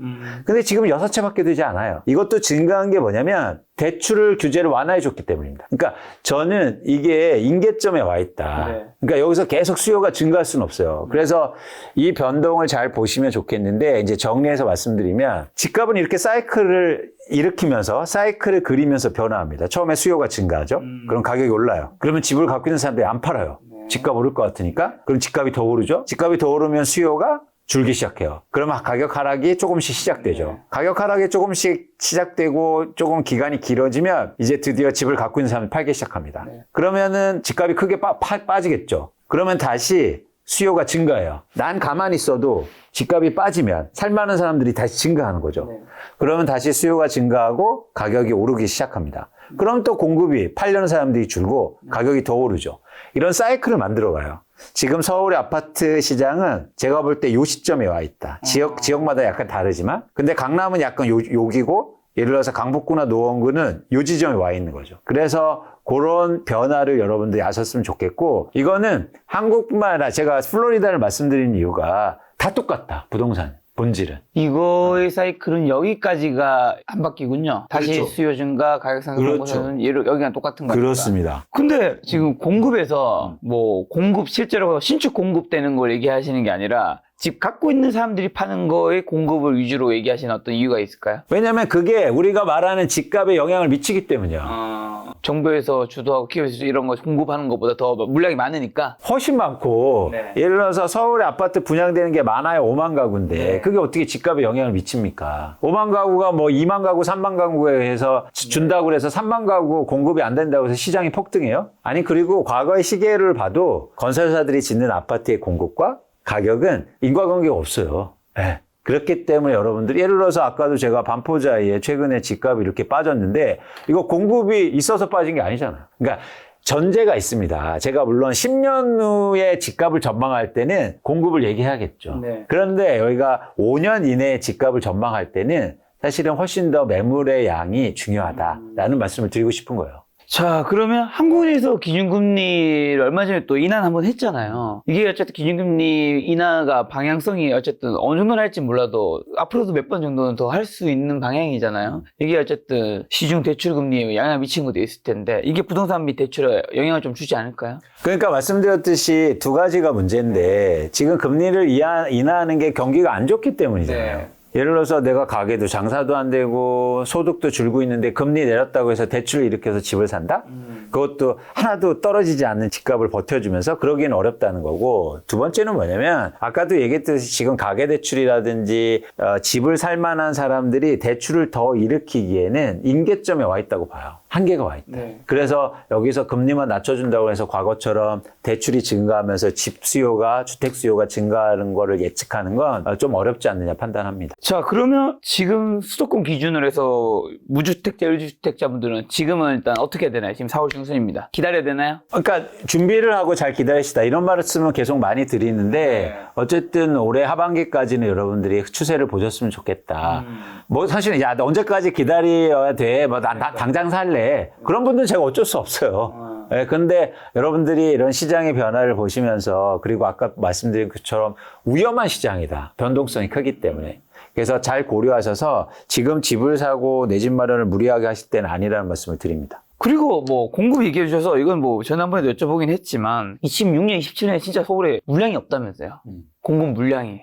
근데 지금 6채밖에 되지 않아요. 이것도 증가한 게 뭐냐면 대출을 규제를 완화해 줬기 때문입니다. 그러니까 저는 이게 임계점에 와 있다. 네. 그러니까 여기서 계속 수요가 증가할 수는 없어요. 그래서 이 변동을 잘 보시면 좋겠는데 이제 정리해서 말씀드리면 집값은 이렇게 사이클을 일으키면서 사이클을 그리면서 변화합니다. 처음에 수요가 증가하죠. 그럼 가격이 올라요. 그러면 집을 갖고 있는 사람들이 안 팔아요. 집값 오를 것 같으니까. 그럼 집값이 더 오르죠. 집값이 더 오르면 수요가 줄기 시작해요. 그러면 가격 하락이 조금씩 시작되죠. 가격 하락이 조금씩 시작되고 조금 기간이 길어지면 이제 드디어 집을 갖고 있는 사람이 팔기 시작합니다. 그러면은 집값이 크게 빠지겠죠. 그러면 다시 수요가 증가해요. 난 가만히 있어도 집값이 빠지면 살만한 사람들이 다시 증가하는 거죠. 그러면 다시 수요가 증가하고 가격이 오르기 시작합니다. 그럼 또 공급이 팔려는 사람들이 줄고 가격이 더 오르죠. 이런 사이클을 만들어가요. 지금 서울의 아파트 시장은 제가 볼 때 요 시점에 와 있다. 지역마다 약간 다르지만 근데 강남은 약간 여기고 예를 들어서 강북구나 노원구는 요 지점에 와 있는 거죠. 그래서 그런 변화를 여러분들이 아셨으면 좋겠고 이거는 한국뿐만 아니라 제가 플로리다를 말씀드린 이유가 다 똑같다. 부동산. 본질은. 이거의 사이클은 여기까지가 안 바뀌군요. 다시 그렇죠. 수요 증가, 가격 상승 그렇죠. 거는 여기랑 똑같은 거니까. 그렇습니다. 근데 지금 공급에서 뭐 공급 실제로 신축 공급되는 걸 얘기하시는 게 아니라 집 갖고 있는 사람들이 파는 거의 공급을 위주로 얘기하시는 어떤 이유가 있을까요? 왜냐면 그게 우리가 말하는 집값에 영향을 미치기 때문이야. 정부에서 주도하고 기업에서 이런 거 공급하는 것보다 더 물량이 많으니까. 훨씬 많고 네. 예를 들어서 서울에 아파트 분양되는 게 많아요. 5만 가구인데 네. 그게 어떻게 집값에 영향을 미칩니까? 5만 가구가 뭐 2만 가구, 3만 가구에 해서 준다고 그래서 3만 가구 공급이 안 된다고 해서 시장이 폭등해요? 아니 그리고 과거의 시계를 봐도 건설사들이 짓는 아파트의 공급과 가격은 인과관계가 없어요. 네. 그렇기 때문에 여러분들이 예를 들어서 아까도 제가 반포자에 최근에 집값이 이렇게 빠졌는데 이거 공급이 있어서 빠진 게 아니잖아요. 그러니까 전제가 있습니다. 제가 물론 10년 후에 집값을 전망할 때는 공급을 얘기해야겠죠. 네. 그런데 여기가 5년 이내에 집값을 전망할 때는 사실은 훨씬 더 매물의 양이 중요하다라는 말씀을 드리고 싶은 거예요. 자, 그러면 한국에서 기준금리를 얼마 전에 또 인하 한번 했잖아요. 이게 어쨌든 기준금리 인하가 방향성이 어쨌든 어느 정도는 할지 몰라도 앞으로도 몇 번 정도는 더 할 수 있는 방향이잖아요. 이게 어쨌든 시중 대출금리에 영향을 미친 것도 있을 텐데 이게 부동산 및 대출에 영향을 좀 주지 않을까요? 그러니까 말씀드렸듯이 두 가지가 문제인데 지금 금리를 인하하는 게 경기가 안 좋기 때문이잖아요. 네. 예를 들어서 내가 가게도 장사도 안 되고 소득도 줄고 있는데 금리 내렸다고 해서 대출을 일으켜서 집을 산다? 그것도 하나도 떨어지지 않는 집값을 버텨주면서 그러기는 어렵다는 거고 두 번째는 뭐냐면 아까도 얘기했듯이 지금 가계대출이라든지 집을 살 만한 사람들이 대출을 더 일으키기에는 임계점에 와 있다고 봐요. 한계가 와 있다. 네. 그래서 여기서 금리만 낮춰준다고 해서 과거처럼 대출이 증가하면서 집 수요가 주택 수요가 증가하는 거를 예측하는 건 좀 어렵지 않느냐 판단합니다. 자, 그러면 지금 수도권 기준으로 해서 무주택자, 1주택자분들은 지금은 일단 어떻게 해야 되나요? 지금 4월 중순입니다. 기다려야 되나요? 그러니까 준비를 하고 잘 기다리시다 이런 말씀은 계속 많이 드리는데 어쨌든 올해 하반기까지는 여러분들이 추세를 보셨으면 좋겠다. 뭐 사실은 야 언제까지 기다려야 돼? 뭐 나 당장 살래. 그런 분들은 제가 어쩔 수 없어요. 예, 근데 여러분들이 이런 시장의 변화를 보시면서 그리고 아까 말씀드린 것처럼 위험한 시장이다. 변동성이 크기 때문에. 그래서 잘 고려하셔서 지금 집을 사고 내 집 마련을 무리하게 하실 때는 아니라는 말씀을 드립니다. 그리고 뭐 공급 얘기해 주셔서 이건 뭐 지난번에도 여쭤보긴 했지만 26년, 27년에 진짜 서울에 물량이 없다면서요. 공급 물량이.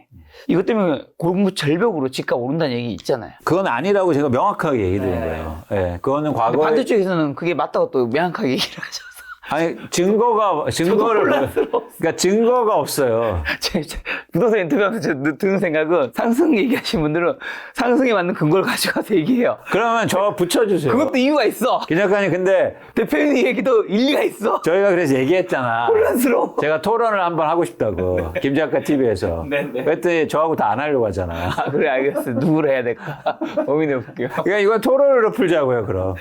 이것 때문에 공급 절벽으로 집값 오른다는 얘기 있잖아요. 그건 아니라고 제가 명확하게 얘기 드린 거예요. 예, 그거는 근데 과거에 반대쪽에서는 그게 맞다고 또 명확하게 얘기를 하셔서 아니 증거를 그러니까 증거가 없어요. 부동산 인터뷰하면서 드는 생각은 상승 얘기하신 분들은 상승에 맞는 근거를 가지고 가서 얘기해요. 그러면 저 붙여주세요. 그것도 이유가 있어. 김 작가님 근데 대표님 얘기도 일리가 있어. 저희가 그래서 얘기했잖아. 혼란스러워. 제가 토론을 한번 하고 싶다고 김 작가 TV에서. 네네. 그랬더니 저하고 다 안 하려고 하잖아요. 아, 그래, 알겠어. 누구를 해야 될까? 고민해볼게요. 그러니까 이건 토론으로 풀자고요, 그럼.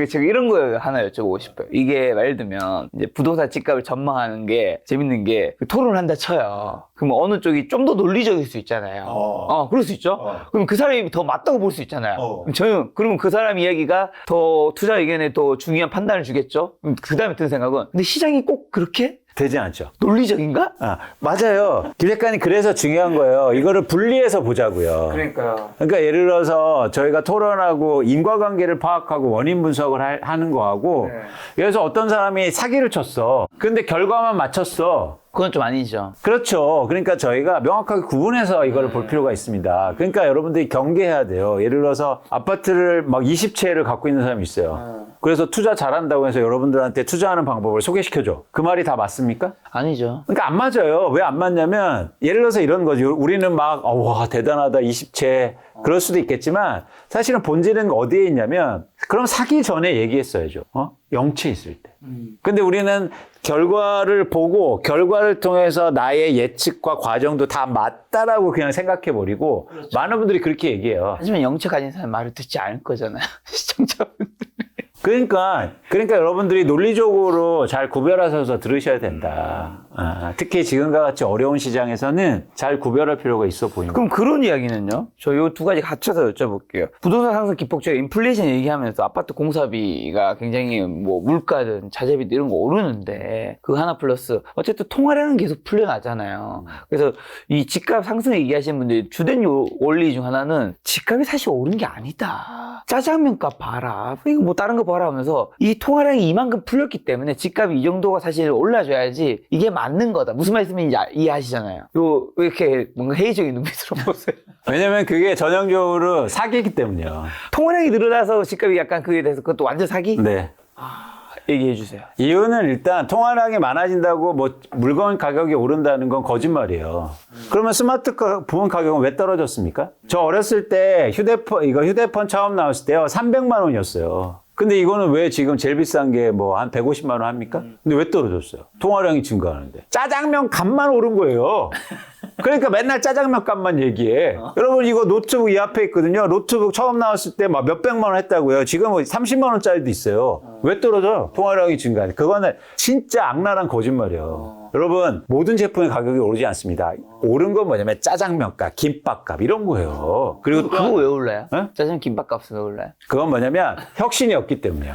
제가 이런 거 하나 여쭤보고 싶어요. 이게 예를 들면 이제 부동산 집값을 전망하는 게 재밌는 게 토론을 한다 쳐요. 그럼 어느 쪽이 좀 더 논리적일 수 있잖아요. 그럴 수 있죠. 그럼 그 사람이 더 맞다고 볼 수 있잖아요. 그러면 그 사람 이야기가 더 투자 의견에 더 중요한 판단을 주겠죠. 그 다음에 드는 생각은 근데 시장이 꼭 그렇게 되지 않죠. 논리적인가? 맞아요. 김 작가님 그래서 중요한 거예요. 이거를 분리해서 보자고요. 그러니까요. 그러니까 예를 들어서 저희가 토론하고 인과관계를 파악하고 원인 분석을 하는 거하고 그래서 어떤 사람이 사기를 쳤어. 근데 결과만 맞췄어. 그건 좀 아니죠. 그렇죠. 그러니까 저희가 명확하게 구분해서 이거를 볼 필요가 있습니다. 그러니까 여러분들이 경계해야 돼요. 예를 들어서 아파트를 막 20채를 갖고 있는 사람이 있어요. 그래서 투자 잘한다고 해서 여러분들한테 투자하는 방법을 소개시켜줘. 그 말이 다 맞습니까? 아니죠. 그러니까 안 맞아요. 왜 안 맞냐면 예를 들어서 이런 거죠. 우리는 막 와 대단하다 20채 그럴 수도 있겠지만 사실은 본질은 어디에 있냐면 그럼 사기 전에 얘기했어야죠. 영채 있을 때. 근데 우리는 결과를 보고 결과를 통해서 나의 예측과 과정도 다 맞다라고 그냥 생각해버리고 많은 분들이 그렇게 얘기해요. 하지만 영채 가진 사람 말을 듣지 않을 거잖아요. 시청자분들. 그러니까 여러분들이 논리적으로 잘 구별하셔서 들으셔야 된다. 특히 지금과 같이 어려운 시장에서는 잘 구별할 필요가 있어 보입니다. 그럼 그런 이야기는요? 저 요 두 가지 갖춰서 여쭤볼게요. 부동산 상승 기폭제가 인플레이션 얘기하면서 아파트 공사비가 굉장히 뭐 물가든 자재비든 이런 거 오르는데 그 하나 플러스 어쨌든 통화량은 계속 풀려나잖아요. 그래서 이 집값 상승 얘기하시는 분들이 주된 원리 중 하나는 집값이 사실 오른 게 아니다. 짜장면 값 봐라. 이거 뭐 다른 거 봐라 하면서 이 통화량이 이만큼 풀렸기 때문에 집값이 이 정도가 사실 올라줘야지 이게 맞는 거다. 무슨 말씀인지 이해하시잖아요. 요 왜 이렇게 뭔가 회의적인 눈빛으로 보세요. 왜냐면 그게 전형적으로 사기이기 때문이요. 통화량이 늘어나서 집값이 약간 그에 대해서 그것도 완전 사기? 네. 얘기해 주세요. 이유는 일단 통화량이 많아진다고 뭐 물건 가격이 오른다는 건 거짓말이에요. 그러면 스마트폰 가격은 왜 떨어졌습니까? 저 어렸을 때 휴대폰 처음 나왔을 때요, 300만 원이었어요. 근데 이거는 왜 지금 제일 비싼 게 뭐 한 150만 원 합니까? 근데 왜 떨어졌어요? 통화량이 증가하는데. 짜장면 값만 오른 거예요. 그러니까 맨날 짜장면 값만 얘기해. 여러분 이거 노트북 이 앞에 있거든요. 노트북 처음 나왔을 때 막 몇백만 원 했다고요. 지금 30만 원짜리도 있어요. 왜 떨어져? 통화량이 증가하는. 그거는 진짜 악랄한 거짓말이에요. 여러분 모든 제품의 가격이 오르지 않습니다. 오른 건 뭐냐면 짜장면값, 김밥값 이런 거예요. 그리고 그거 왜 올라요? 네? 짜장 김밥 값은 왜 올라요? 그건 뭐냐면 혁신이 없기 때문이에요.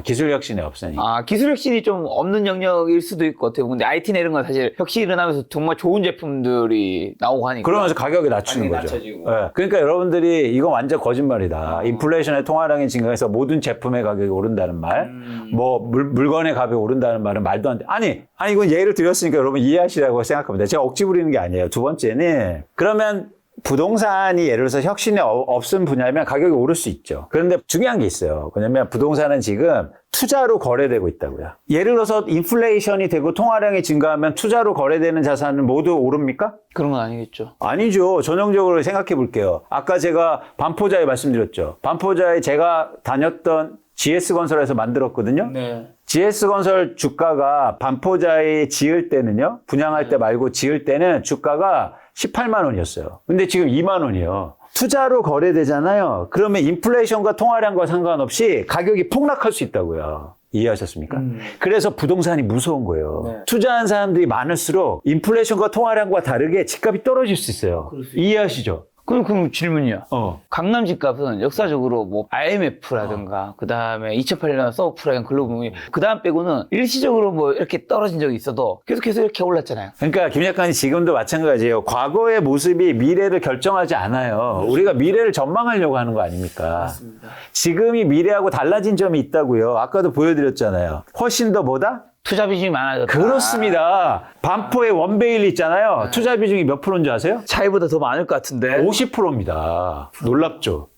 기술 혁신이 없으니까. 기술 혁신이 좀 없는 영역일 수도 있고 어떻게 보면 근데 IT나 이런 건 사실 혁신이 일어나면서 정말 좋은 제품들이 나오고 하니까 그러면서 가격이 낮추는 가격이 거죠. 낮춰지고. 네. 그러니까 여러분들이 이건 완전 거짓말이다. 인플레이션의 통화량이 증가해서 모든 제품의 가격이 오른다는 말, 뭐 물건의 가격이 오른다는 말은 말도 안 돼. 아니 이건 예를 드렸으니까 여러분 이해하시라고 생각합니다. 제가 억지 부리는 게 아니에요. 두 번째는 그러면 부동산이 예를 들어서 혁신이 없은 분야면 가격이 오를 수 있죠. 그런데 중요한 게 있어요. 왜냐면 부동산은 지금 투자로 거래되고 있다고요. 예를 들어서 인플레이션이 되고 통화량이 증가하면 투자로 거래되는 자산은 모두 오릅니까? 그런 건 아니겠죠. 아니죠. 전형적으로 생각해 볼게요. 아까 제가 반포자에 말씀드렸죠. 반포자에 제가 다녔던 GS건설에서 만들었거든요. 네. GS건설 주가가 반포자에 지을 때는요. 분양할 때 말고 지을 때는 주가가 18만 원이었어요. 근데 지금 2만 원이에요. 투자로 거래되잖아요. 그러면 인플레이션과 통화량과 상관없이 가격이 폭락할 수 있다고요. 이해하셨습니까? 그래서 부동산이 무서운 거예요. 네. 투자한 사람들이 많을수록 인플레이션과 통화량과 다르게 집값이 떨어질 수 있어요. 이해하시죠? 그럼 질문이요. 강남 집값은 역사적으로 뭐 IMF라든가 그 다음에 2008년 서브프라임 글로벌 그 다음 빼고는 일시적으로 뭐 이렇게 떨어진 적이 있어도 계속해서 이렇게 올랐잖아요. 그러니까 김 작가님 지금도 마찬가지예요. 과거의 모습이 미래를 결정하지 않아요. 우리가 미래를 전망하려고 하는 거 아닙니까? 맞습니다. 지금이 미래하고 달라진 점이 있다고요. 아까도 보여드렸잖아요. 훨씬 더 뭐다? 투자 비중이 많아졌다. 그렇습니다. 반포의 원베일리 있잖아요. 투자 비중이 몇 프로인지 아세요? 차이보다 더 많을 것 같은데. 50%입니다. 놀랍죠?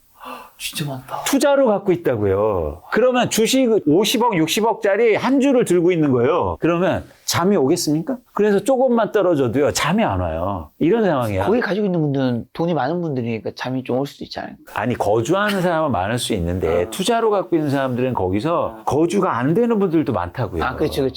진짜 많다. 투자로 갖고 있다고요. 그러면 주식 50억, 60억짜리 한 주를 들고 있는 거예요. 그러면 잠이 오겠습니까? 그래서 조금만 떨어져도요, 잠이 안 와요. 이런 상황이야. 거기 가지고 있는 분들은 돈이 많은 분들이니까 잠이 좀 올 수도 있지 않을까? 아니, 거주하는 사람은 많을 수 있는데, 투자로 갖고 있는 사람들은 거기서 거주가 안 되는 분들도 많다고요. 그렇죠.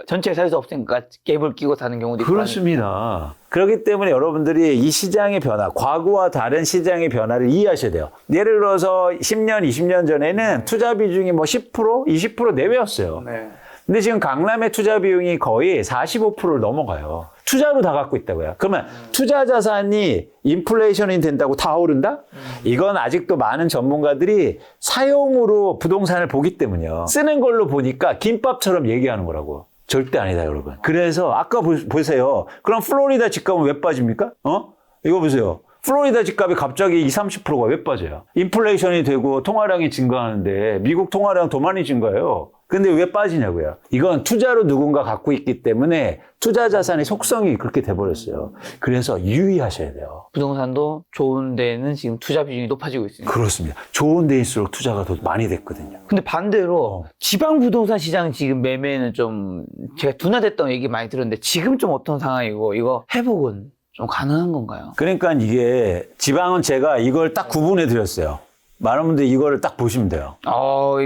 전체에 살 수 없으니까 갭을 끼고 사는 경우도 있고. 그렇습니다. 그렇기 때문에 여러분들이 이 시장의 변화, 과거와 다른 시장의 변화를 이해하셔야 돼요. 예를 들어서 10년, 20년 전에는 투자 비중이 뭐 10%, 20% 내외였어요. 네. 근데 지금 강남의 투자 비용이 거의 45%를 넘어가요. 투자로 다 갖고 있다고요. 그러면 투자 자산이 인플레이션이 된다고 다 오른다? 이건 아직도 많은 전문가들이 사용으로 부동산을 보기 때문이요. 쓰는 걸로 보니까 김밥처럼 얘기하는 거라고. 절대 아니다, 여러분. 그래서 아까 보세요. 그럼 플로리다 집값은 왜 빠집니까? 이거 보세요. 플로리다 집값이 갑자기 20, 30%가 왜 빠져요? 인플레이션이 되고 통화량이 증가하는데 미국 통화량 더 많이 증가해요. 근데 왜 빠지냐고요? 이건 투자로 누군가 갖고 있기 때문에 투자 자산의 속성이 그렇게 돼버렸어요. 그래서 유의하셔야 돼요. 부동산도 좋은 데는 지금 투자 비중이 높아지고 있습니다. 그렇습니다. 좋은 데일수록 투자가 더 많이 됐거든요. 근데 반대로 지방 부동산 시장 지금 매매는 좀 제가 둔화됐던 얘기 많이 들었는데 지금 좀 어떤 상황이고 이거 회복은 좀 가능한 건가요? 그러니까 이게 지방은 제가 이걸 딱 구분해 드렸어요. 많은 분들이 이거를 딱 보시면 돼요.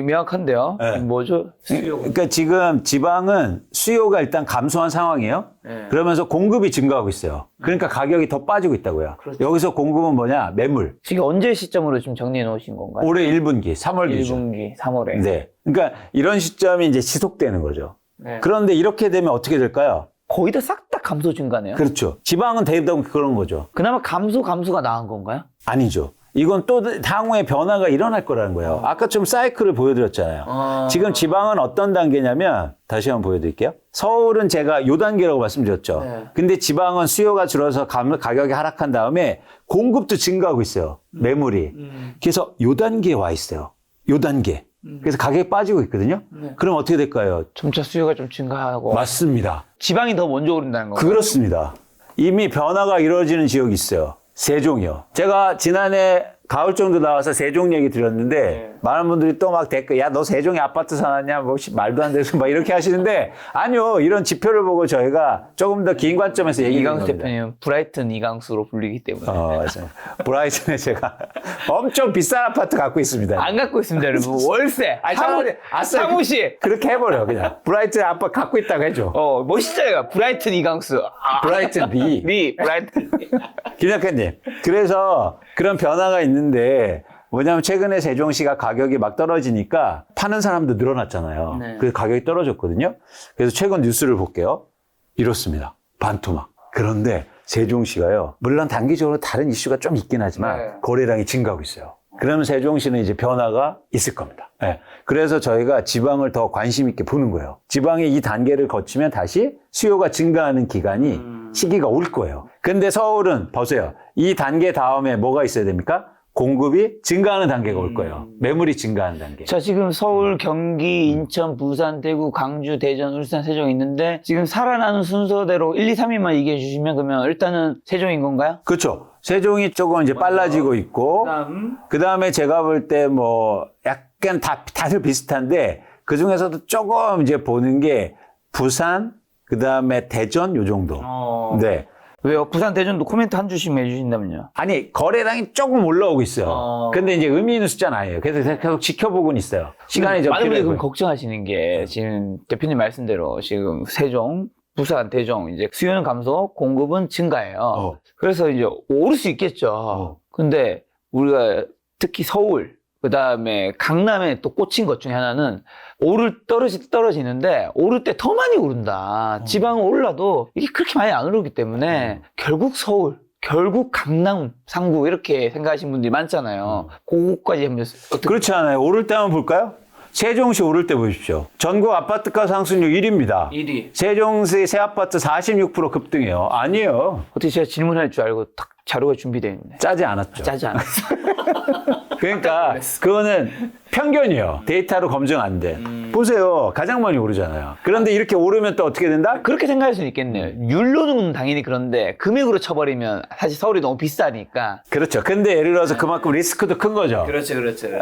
명확한데요? 네. 뭐죠? 그러니까 지금 지방은 수요가 일단 감소한 상황이에요. 네. 그러면서 공급이 증가하고 있어요. 그러니까 가격이 더 빠지고 있다고요. 그렇죠. 여기서 공급은 뭐냐? 매물. 지금 언제 시점으로 지금 정리해 놓으신 건가요? 올해 1분기, 3월 기준. 1분기, 3월에. 네. 그러니까 이런 시점이 이제 지속되는 거죠. 네. 그런데 이렇게 되면 어떻게 될까요? 거의 다 싹 다 감소 증가네요. 그렇죠. 지방은 대부분 그런 거죠. 그나마 감소가 나은 건가요? 아니죠. 이건 또 향후에 변화가 일어날 거라는 거예요. 아까처럼 사이클을 보여드렸잖아요. 지금 지방은 어떤 단계냐면 다시 한번 보여드릴게요. 서울은 제가 요 단계라고 말씀드렸죠. 네. 근데 지방은 수요가 줄어서 가격이 하락한 다음에 공급도 증가하고 있어요. 매물이. 그래서 요 단계에 와 있어요. 요 단계. 그래서 가격이 빠지고 있거든요. 네. 그럼 어떻게 될까요? 점차 수요가 좀 증가하고 맞습니다. 지방이 더 먼저 오른다는 건가요? 그렇습니다. 이미 변화가 이루어지는 지역이 있어요. 세종이요. 제가 지난해 가을 정도 나와서 세종 얘기 드렸는데 많은 분들이 또 막 댓글 야 너 세종에 아파트 사놨냐 뭐 말도 안 되서 막 이렇게 하시는데 아니요. 이런 지표를 보고 저희가 조금 더 긴 관점에서 얘기해 이강수 겁니다. 대표님 브라이튼 이강수로 불리기 때문에 맞아요. 브라이튼에 제가 엄청 비싼 아파트 갖고 있습니다. 안 갖고 있습니다, 여러분. 월세. 아니, 차라리 사무실. 그렇게 해버려 그냥. 브라이튼 아파트 갖고 있다고 해줘. 멋있잖아요. 브라이튼 이강수. 브라이튼 B. 브라이튼. 김 작가님, 그래서 그런 변화가 있는데 뭐냐면 최근에 세종시가 가격이 막 떨어지니까 파는 사람도 늘어났잖아요. 네. 그래서 가격이 떨어졌거든요. 그래서 최근 뉴스를 볼게요. 이렇습니다. 반토막. 그런데 세종시가요. 물론 단기적으로 다른 이슈가 좀 있긴 하지만 네. 거래량이 증가하고 있어요. 그러면 세종시는 이제 변화가 있을 겁니다. 네. 그래서 저희가 지방을 더 관심 있게 보는 거예요. 지방이 이 단계를 거치면 다시 수요가 증가하는 기간이 시기가 올 거예요. 근데 서울은 보세요. 이 단계 다음에 뭐가 있어야 됩니까? 공급이 증가하는 단계가 올 거예요. 매물이 증가하는 단계. 자, 지금 서울, 경기, 인천, 부산, 대구, 광주, 대전, 울산, 세종 있는데 지금 살아나는 순서대로 1, 2, 3위만 얘기해 주시면 그러면 일단은 세종인 건가요? 그렇죠. 세종이 조금 이제 빨라지고 있고, 그 다음에 제가 볼 때 뭐 약간 다들 비슷한데 그 중에서도 조금 이제 보는 게 부산, 그 다음에 대전 요 정도. 네. 왜요? 부산, 대전도 코멘트 한 주씩만 해주신다면요. 아니 거래량이 조금 올라오고 있어요. 어. 근데 이제 의미 있는 숫자는 아니에요. 그래서 계속 지켜보고는 있어요. 시간이 좀 많은 분들이 그럼 필요해요. 걱정하시는 게 지금 대표님 말씀대로 지금 세종, 부산, 대종 이제 수요는 감소, 공급은 증가해요. 그래서 이제 오를 수 있겠죠. 근데 우리가 특히 서울, 그 다음에 강남에 또 꽂힌 것 중에 하나는 떨어지는데 오를 때 더 많이 오른다. 지방은 올라도 이게 그렇게 많이 안 오르기 때문에 결국 서울, 결국 강남, 상부 이렇게 생각하시는 분들이 많잖아요. 그거까지 하면 어떻게? 그렇지 않아요. 오를 때 한번 볼까요? 세종시 오를 때 보십시오. 전국 아파트가 상승률 1위입니다. 1위. 세종시 새 아파트 46% 급등이에요. 아니에요. 어떻게 제가 질문할 줄 알고 딱 자료가 준비되어 있네. 짜지 않았죠. 짜지 않았어. 그러니까 그거는 편견이에요. 데이터로 검증 안 돼. 보세요. 가장 많이 오르잖아요. 그런데 이렇게 오르면 또 어떻게 된다? 그렇게 생각할 수는 있겠네요. 율로는 당연히 그런데 금액으로 쳐버리면 사실 서울이 너무 비싸니까. 그렇죠. 근데 예를 들어서 그만큼 리스크도 큰 거죠. 그렇죠.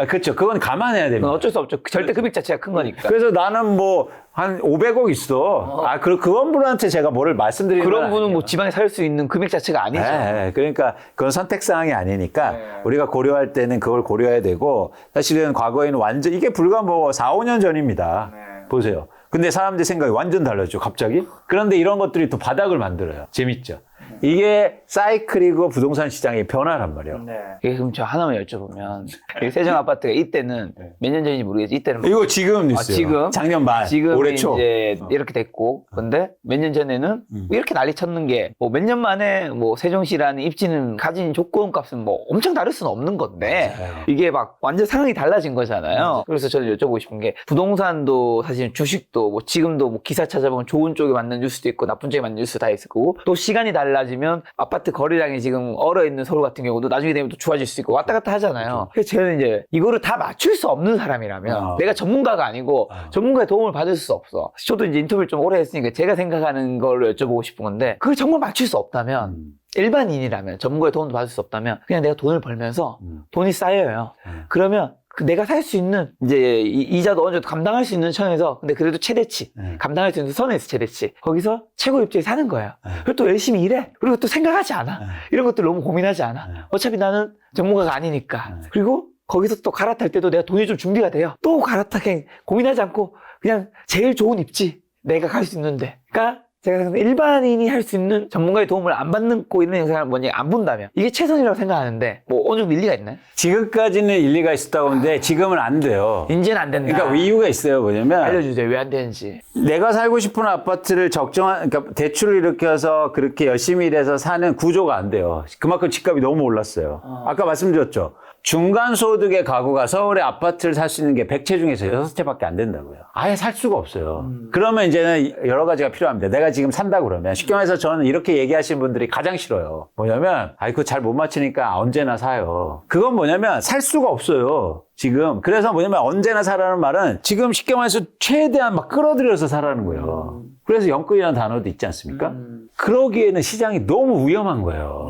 그렇죠. 그건 감안해야 됩니다. 그건 어쩔 수 없죠. 절대 금액 자체가 큰 거니까. 그래서 나는 뭐 한 500억 있어. 그런 분한테 제가 뭐를 말씀드리는 그런 건 분은 아니에요. 뭐 지방에 살 수 있는 금액 자체가 아니죠. 네, 그러니까 그건 선택사항이 아니니까 우리가 고려할 때는 그걸 고려해야 되고 사실은 과거에는 완전 이게 불과 뭐 4, 5년 전입니다. 보세요. 근데 사람들 생각이 완전 달라졌죠, 갑자기. 그런데 이런 것들이 또 바닥을 만들어요. 재밌죠. 이게 사이클이고 부동산 시장의 변화란 말이에요. 그럼 저 하나만 여쭤보면 이 세종 아파트가 이때는 몇 년 전인지 모르겠어요. 이때는 뭐 이거 지금 뉴스예요. 지금? 작년 말, 지금 올해 초. 이제 이렇게 됐고, 근데 몇 년 전에는 이렇게 난리 쳤는 게 뭐 몇 년 만에 뭐 세종시라는 입지는 가진 조건값은 뭐 엄청 다를 수는 없는 건데 맞아요. 이게 막 완전 상황이 달라진 거잖아요. 그래서 저는 여쭤보고 싶은 게 부동산도 사실 주식도 뭐 지금도 뭐 기사 찾아보면 좋은 쪽에 맞는 뉴스도 있고 나쁜 쪽에 맞는 뉴스 다 있을 거고 또 시간이 달라지면 아파트 거래량이 지금 얼어 있는 서울 같은 경우도 나중에 되면 또 좋아질 수 있고 왔다 갔다 하잖아요. 그래서 저는 이제 이거를 다 맞출 수 없는 사람이라면 내가 전문가가 아니고 전문가의 도움을 받을 수 없어. 저도 이제 인터뷰를 좀 오래 했으니까 제가 생각하는 걸로 여쭤보고 싶은 건데 그걸 정말 맞출 수 없다면 일반인이라면 전문가의 도움도 받을 수 없다면 그냥 내가 돈을 벌면서 돈이 쌓여요. 그러면 내가 살 수 있는 이제 이자도 어느 정도 감당할 수 있는 선에서 근데 그래도 최대치 감당할 수 있는 선에서 최대치 거기서 최고 입지에 사는 거예요. 그리고 또 열심히 일해. 그리고 또 생각하지 않아. 이런 것들 너무 고민하지 않아. 어차피 나는 전문가가 아니니까. 그리고 거기서 또 갈아탈 때도 내가 돈이 좀 준비가 돼요. 또 갈아타게 고민하지 않고 그냥 제일 좋은 입지 내가 갈 수 있는데 그러니까 제가 생각하는 일반인이 할 수 있는 전문가의 도움을 안 받고 있는 영상을 만약에 안 본다면 이게 최선이라고 생각하는데 뭐 어느 정도 일리가 있나요? 지금까지는 일리가 있었다고 하는데 지금은 안 돼요. 이제는 안 된다. 그러니까 이유가 있어요. 뭐냐면 알려주세요. 왜 안 되는지. 내가 살고 싶은 아파트를 그러니까 대출을 일으켜서 그렇게 열심히 일해서 사는 구조가 안 돼요. 그만큼 집값이 너무 올랐어요. 아까 말씀드렸죠. 중간 소득의 가구가 서울에 아파트를 살 수 있는 게 100채 중에서 6채밖에 안 된다고요. 아예 살 수가 없어요. 그러면 이제는 여러 가지가 필요합니다. 내가 지금 산다 그러면 쉽게 말해서 저는 이렇게 얘기하시는 분들이 가장 싫어요. 뭐냐면 그거 잘 못 맞추니까 언제나 사요. 그건 뭐냐면 살 수가 없어요. 지금. 그래서 뭐냐면 언제나 사라는 말은 지금 쉽게 말해서 최대한 막 끌어들여서 사라는 거예요. 그래서 영끌이라는 단어도 있지 않습니까? 그러기에는 시장이 너무 위험한 거예요.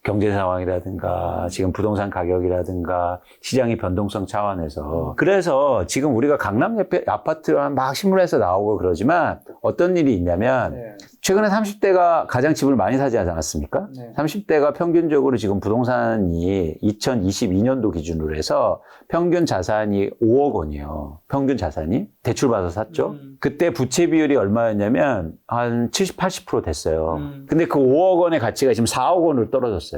경제 상황이라든가 지금 부동산 가격이라든가 시장의 변동성 차원에서 그래서 지금 우리가 강남 옆에 아파트가 막 신문에서 나오고 그러지만 어떤 일이 있냐면 최근에 30대가 가장 집을 많이 사지 않았습니까? 30대가 평균적으로 지금 부동산이 2022년도 기준으로 해서 평균 자산이 5억 원이에요. 평균 자산이 대출받아서 샀죠. 그때 부채 비율이 얼마였냐면 한 70, 80% 됐어요. 근데 그 5억 원의 가치가 지금 4억 원으로 떨어졌어요.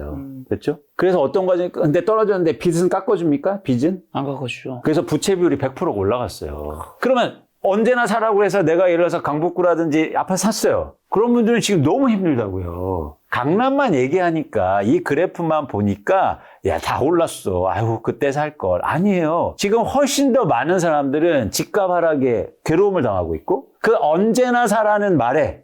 그렇죠? 그래서 어떤 과정이 근데 떨어졌는데 빚은 깎아줍니까? 빚은? 안 깎아주죠. 그래서 부채 비율이 100%가 올라갔어요. 그러면 언제나 사라고 해서 내가 예를 들어서 강북구라든지 아파트 샀어요. 그런 분들은 지금 너무 힘들다고요. 강남만 얘기하니까 이 그래프만 보니까 야, 다 올랐어. 아유, 그때 살 걸. 아니에요. 지금 훨씬 더 많은 사람들은 집값 하락에 괴로움을 당하고 있고 그 언제나 사라는 말에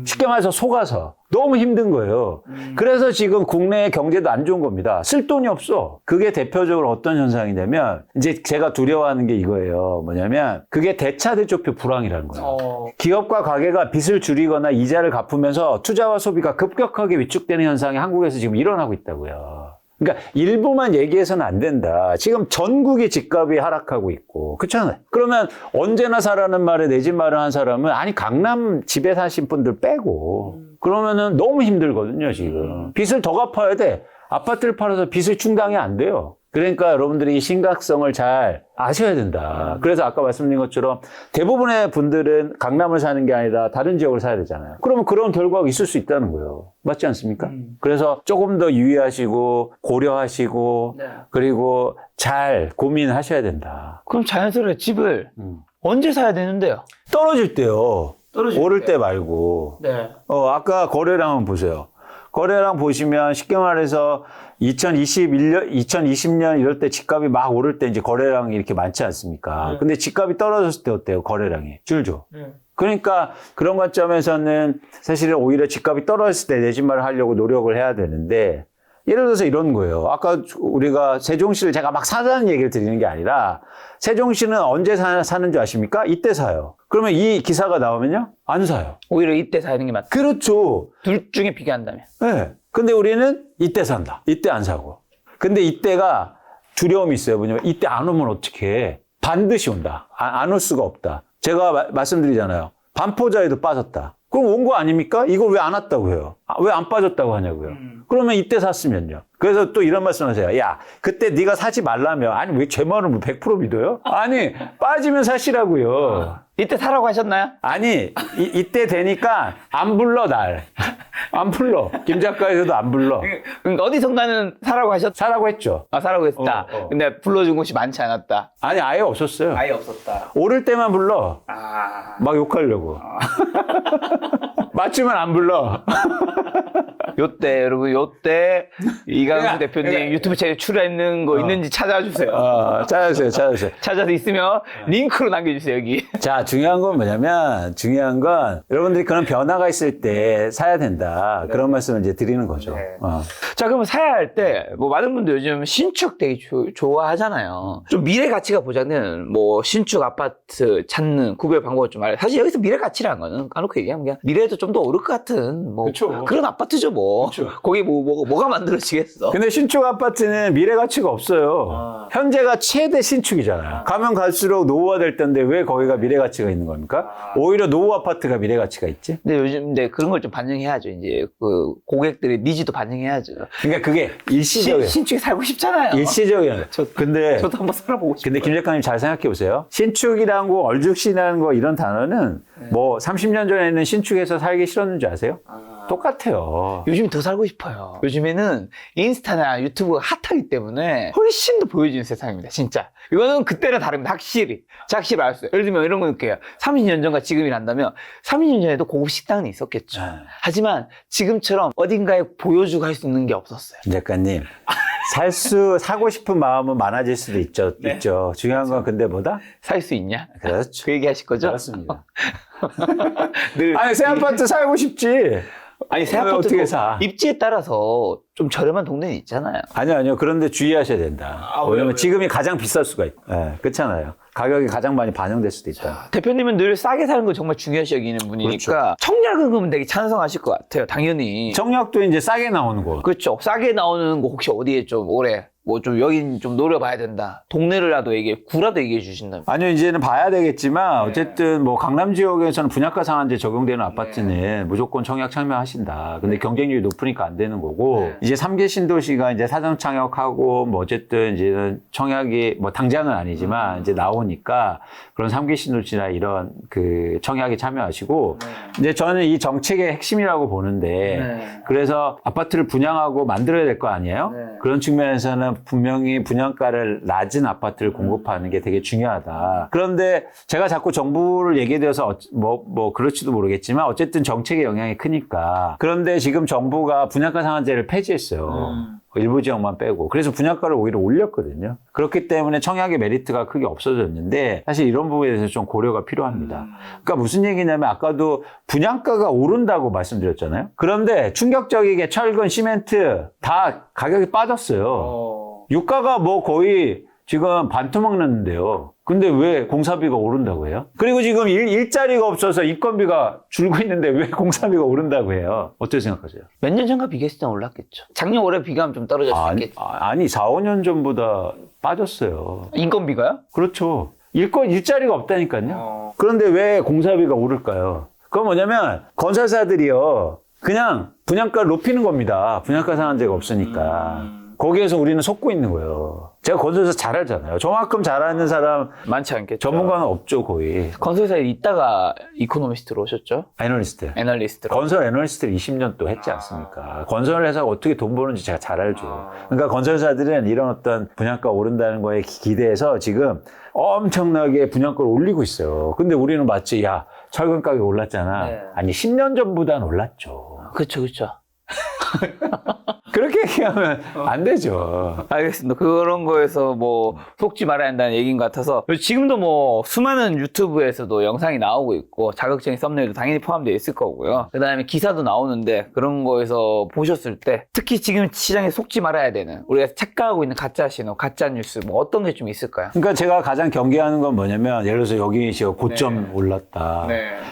쉽게 말해서 속아서 너무 힘든 거예요. 그래서 지금 국내 경제도 안 좋은 겁니다. 쓸 돈이 없어. 그게 대표적으로 어떤 현상이냐면 이제 제가 두려워하는 게 이거예요. 뭐냐면 그게 대차대조표 불황이라는 거예요. 기업과 가게가 빚을 줄이거나 이자를 갚으면서 투자와 소비가 급격하게 위축되는 현상이 한국에서 지금 일어나고 있다고요. 그러니까 일부만 얘기해서는 안 된다. 지금 전국의 집값이 하락하고 있고 그렇잖아요. 그러면 언제나 사라는 말에 내 집 마련한 사람은 아니 강남 집에 사신 분들 빼고 그러면은 너무 힘들거든요. 지금 빚을 더 갚아야 돼. 아파트를 팔아서 빚을 충당이 안 돼요. 그러니까 여러분들이 이 심각성을 잘 아셔야 된다. 그래서 아까 말씀드린 것처럼 대부분의 분들은 강남을 사는 게 아니라 다른 지역을 사야 되잖아요. 그러면 그런 결과가 있을 수 있다는 거예요. 맞지 않습니까? 그래서 조금 더 유의하시고 고려하시고 그리고 잘 고민하셔야 된다. 그럼 자연스럽게 집을 언제 사야 되는데요? 떨어질 때요. 떨어질 오를 때 말고. 네. 아까 거래량은 보세요. 거래량 보시면 쉽게 말해서 2020년 이럴 때 집값이 막 오를 때 이제 거래량이 이렇게 많지 않습니까? 근데 집값이 떨어졌을 때 어때요? 거래량이 줄죠. 그러니까 그런 관점에서는 사실은 오히려 집값이 떨어졌을 때 내 집 마련을 하려고 노력을 해야 되는데 예를 들어서 이런 거예요. 아까 우리가 세종시를 제가 막 사자는 얘기를 드리는 게 아니라 세종시는 언제 사는 줄 아십니까? 이때 사요. 그러면 이 기사가 나오면요? 안 사요. 오히려 이때 사는 게 맞다. 그렇죠. 둘 중에 비교한다면. 네. 근데 우리는 이때 산다. 이때 안 사고. 근데 이때가 두려움이 있어요. 뭐냐면 이때 안 오면 어떻게 해? 반드시 온다. 안 올 수가 없다. 제가 말씀드리잖아요. 반포자에도 빠졌다. 그럼 온 거 아닙니까? 이걸 왜 안 왔다고 해요? 왜 안 빠졌다고 하냐고요. 그러면 이때 샀으면요. 그래서 또 이런 말씀 하세요. 야, 그때 네가 사지 말라며. 아니, 왜 제 말을 100% 믿어요? 아니, 빠지면 사시라고요. 이때 사라고 하셨나요? 아니, 이때 되니까 안 불러, 날. 안 불러. 김 작가에서도 안 불러. 그러니까 어디 정도는 사라고 하셨다. 사라고 했죠. 사라고 했다. 근데 불러준 곳이 많지 않았다. 아니, 아예 없었어요. 아예 없었다. 오를 때만 불러. 막 욕하려고. 맞추면 안 불러. 요때 여러분 요때 이강수 그러니까, 대표님 그러니까, 유튜브 채널 출연했는 거 있는지 찾아주세요. 찾아주세요. 찾아서 있으면 링크로 남겨주세요 여기. 자, 중요한 건 뭐냐면, 중요한 건 여러분들이 그런 변화가 있을 때 사야 된다. 그런 말씀을 이제 드리는 거죠. 자, 그러면 사야 할 때 뭐 많은 분들 요즘 신축 되게 좋아하잖아요. 좀 미래 가치가 보장되는 뭐 신축 아파트 찾는 구별 방법을 좀 알아요. 사실 여기서 미래 가치라는 거는 까놓고 얘기하면 그냥 미래에도 좀 더 오를 것 같은 뭐 그쵸. 그런 아파트죠 뭐. 없고 거기 뭐가 만들어지겠어? 근데 신축 아파트는 미래 가치가 없어요. 현재가 최대 신축이잖아요. 가면 갈수록 노후화될 텐데 왜 거기가 미래 가치가 있는 겁니까? 오히려 노후 아파트가 미래 가치가 있지. 근데 요즘 근데 그런 걸 좀 반영해야죠. 이제 그 고객들의 니즈도 반영해야죠. 그러니까 그게 일시적이에요. 신축에 살고 싶잖아요. 일시적이에요. 근데 저도 한번 살아보고 싶어요. 근데 김 작가님 잘 생각해 보세요. 신축이라는 거, 얼죽신이라는 거 이런 단어는 뭐 30년 전에는 신축에서 살기 싫었는지 아세요? 똑같아요. 요즘 더 살고 싶어요. 요즘에는 인스타나 유튜브가 핫하기 때문에 훨씬 더 보여지는 세상입니다. 진짜. 이거는 그때랑 다릅니다. 확실히. 제가 확실히 알았어요. 예를 들면 이런 거 느껴요. 30년 전과 지금이란다면 30년 전에도 고급 식당은 있었겠죠. 하지만 지금처럼 어딘가에 보여주고 할 수 있는 게 없었어요. 김 작가님. 사고 싶은 마음은 많아질 수도 있죠. 네. 있죠. 중요한 건 근데 뭐다? 살 수 있냐? 그렇죠. 그 얘기 하실 거죠? 그렇습니다. 늘 아니, 새 아파트 살고 싶지. 아니, 새 왜 아파트도 어떻게 사? 입지에 따라서 좀 저렴한 동네는 있잖아요. 아니요. 그런데 주의하셔야 된다. 왜냐면 왜요? 지금이 가장 비쌀 수가 있다. 예, 그렇잖아요. 가격이 가장 많이 반영될 수도 있다. 대표님은 늘 싸게 사는 걸 정말 중요시 여기는 분이니까 청약은금은 되게 찬성하실 것 같아요. 당연히. 청약도 이제 싸게 나오는 거. 그렇죠. 싸게 나오는 거 혹시 어디에 좀 오래 뭐 좀 여긴 좀 노려봐야 된다. 동네를라도 구라도 얘기해 주신다면. 아니요, 이제는 봐야 되겠지만, 어쨌든 뭐 강남 지역에서는 분양가 상한제 적용되는 아파트는 무조건 청약 참여하신다. 근데 경쟁률이 높으니까 안 되는 거고, 이제 3개 신도시가 이제 사전 청약하고, 뭐 어쨌든 이제 청약이 뭐 당장은 아니지만 이제 나오니까 그런 3개 신도시나 이런 그 청약에 참여하시고, 이제 저는 이 정책의 핵심이라고 보는데, 그래서 아파트를 분양하고 만들어야 될 거 아니에요? 그런 측면에서는 분명히 분양가를 낮은 아파트를 공급하는 게 되게 중요하다. 그런데 제가 자꾸 정부를 얘기해서 뭐 그럴지도 모르겠지만 어쨌든 정책의 영향이 크니까. 그런데 지금 정부가 분양가 상한제를 폐지했어요. 일부 지역만 빼고. 그래서 분양가를 오히려 올렸거든요. 그렇기 때문에 청약의 메리트가 크게 없어졌는데 사실 이런 부분에 대해서 좀 고려가 필요합니다. 그러니까 무슨 얘기냐면 아까도 분양가가 오른다고 말씀드렸잖아요. 그런데 충격적이게 철근, 시멘트 다 가격이 빠졌어요. 유가가 뭐 거의 지금 반토막 났는데요. 근데 왜 공사비가 오른다고 해요? 그리고 지금 일자리가 없어서 인건비가 줄고 있는데 왜 공사비가 오른다고 해요? 어떻게 생각하세요? 몇 년 전과 비교했을 때 올랐겠죠. 작년 올해 비교하면 좀 떨어졌을 수 있겠죠. 아니 4, 5년 전보다 빠졌어요. 인건비가요? 그렇죠. 일자리가 없다니까요. 그런데 왜 공사비가 오를까요? 그건 뭐냐면 건설사들이요. 그냥 분양가를 높이는 겁니다. 분양가 상한제가 없으니까. 거기에서 우리는 속고 있는 거예요. 제가 건설사 잘 알잖아요. 저만큼 잘 아는 사람 많지 않겠죠. 전문가는 없죠, 거의. 건설사에 있다가 이코노미스트로 오셨죠? 애널리스트로. 건설 애널리스트를 20년 또 했지 않습니까? 건설 회사가 어떻게 돈 버는지 제가 잘 알죠. 그러니까 건설사들은 이런 어떤 분양가 오른다는 거에 기대해서 지금 엄청나게 분양가를 올리고 있어요. 근데 우리는 마치 야, 철근 가격이 올랐잖아. 네. 아니 10년 전보다는 올랐죠. 그렇죠. 그렇게 얘기하면 안 되죠. 알겠습니다. 그런 거에서 뭐 속지 말아야 한다는 얘기인 것 같아서 지금도 뭐 수많은 유튜브에서도 영상이 나오고 있고 자극적인 썸네일도 당연히 포함되어 있을 거고요. 그 다음에 기사도 나오는데 그런 거에서 보셨을 때 특히 지금 시장에 속지 말아야 되는 우리가 착각하고 있는 가짜 신호, 가짜 뉴스 뭐 어떤 게 좀 있을까요? 그러니까 제가 가장 경계하는 건 뭐냐면 예를 들어서 여기 지금 고점 올랐다.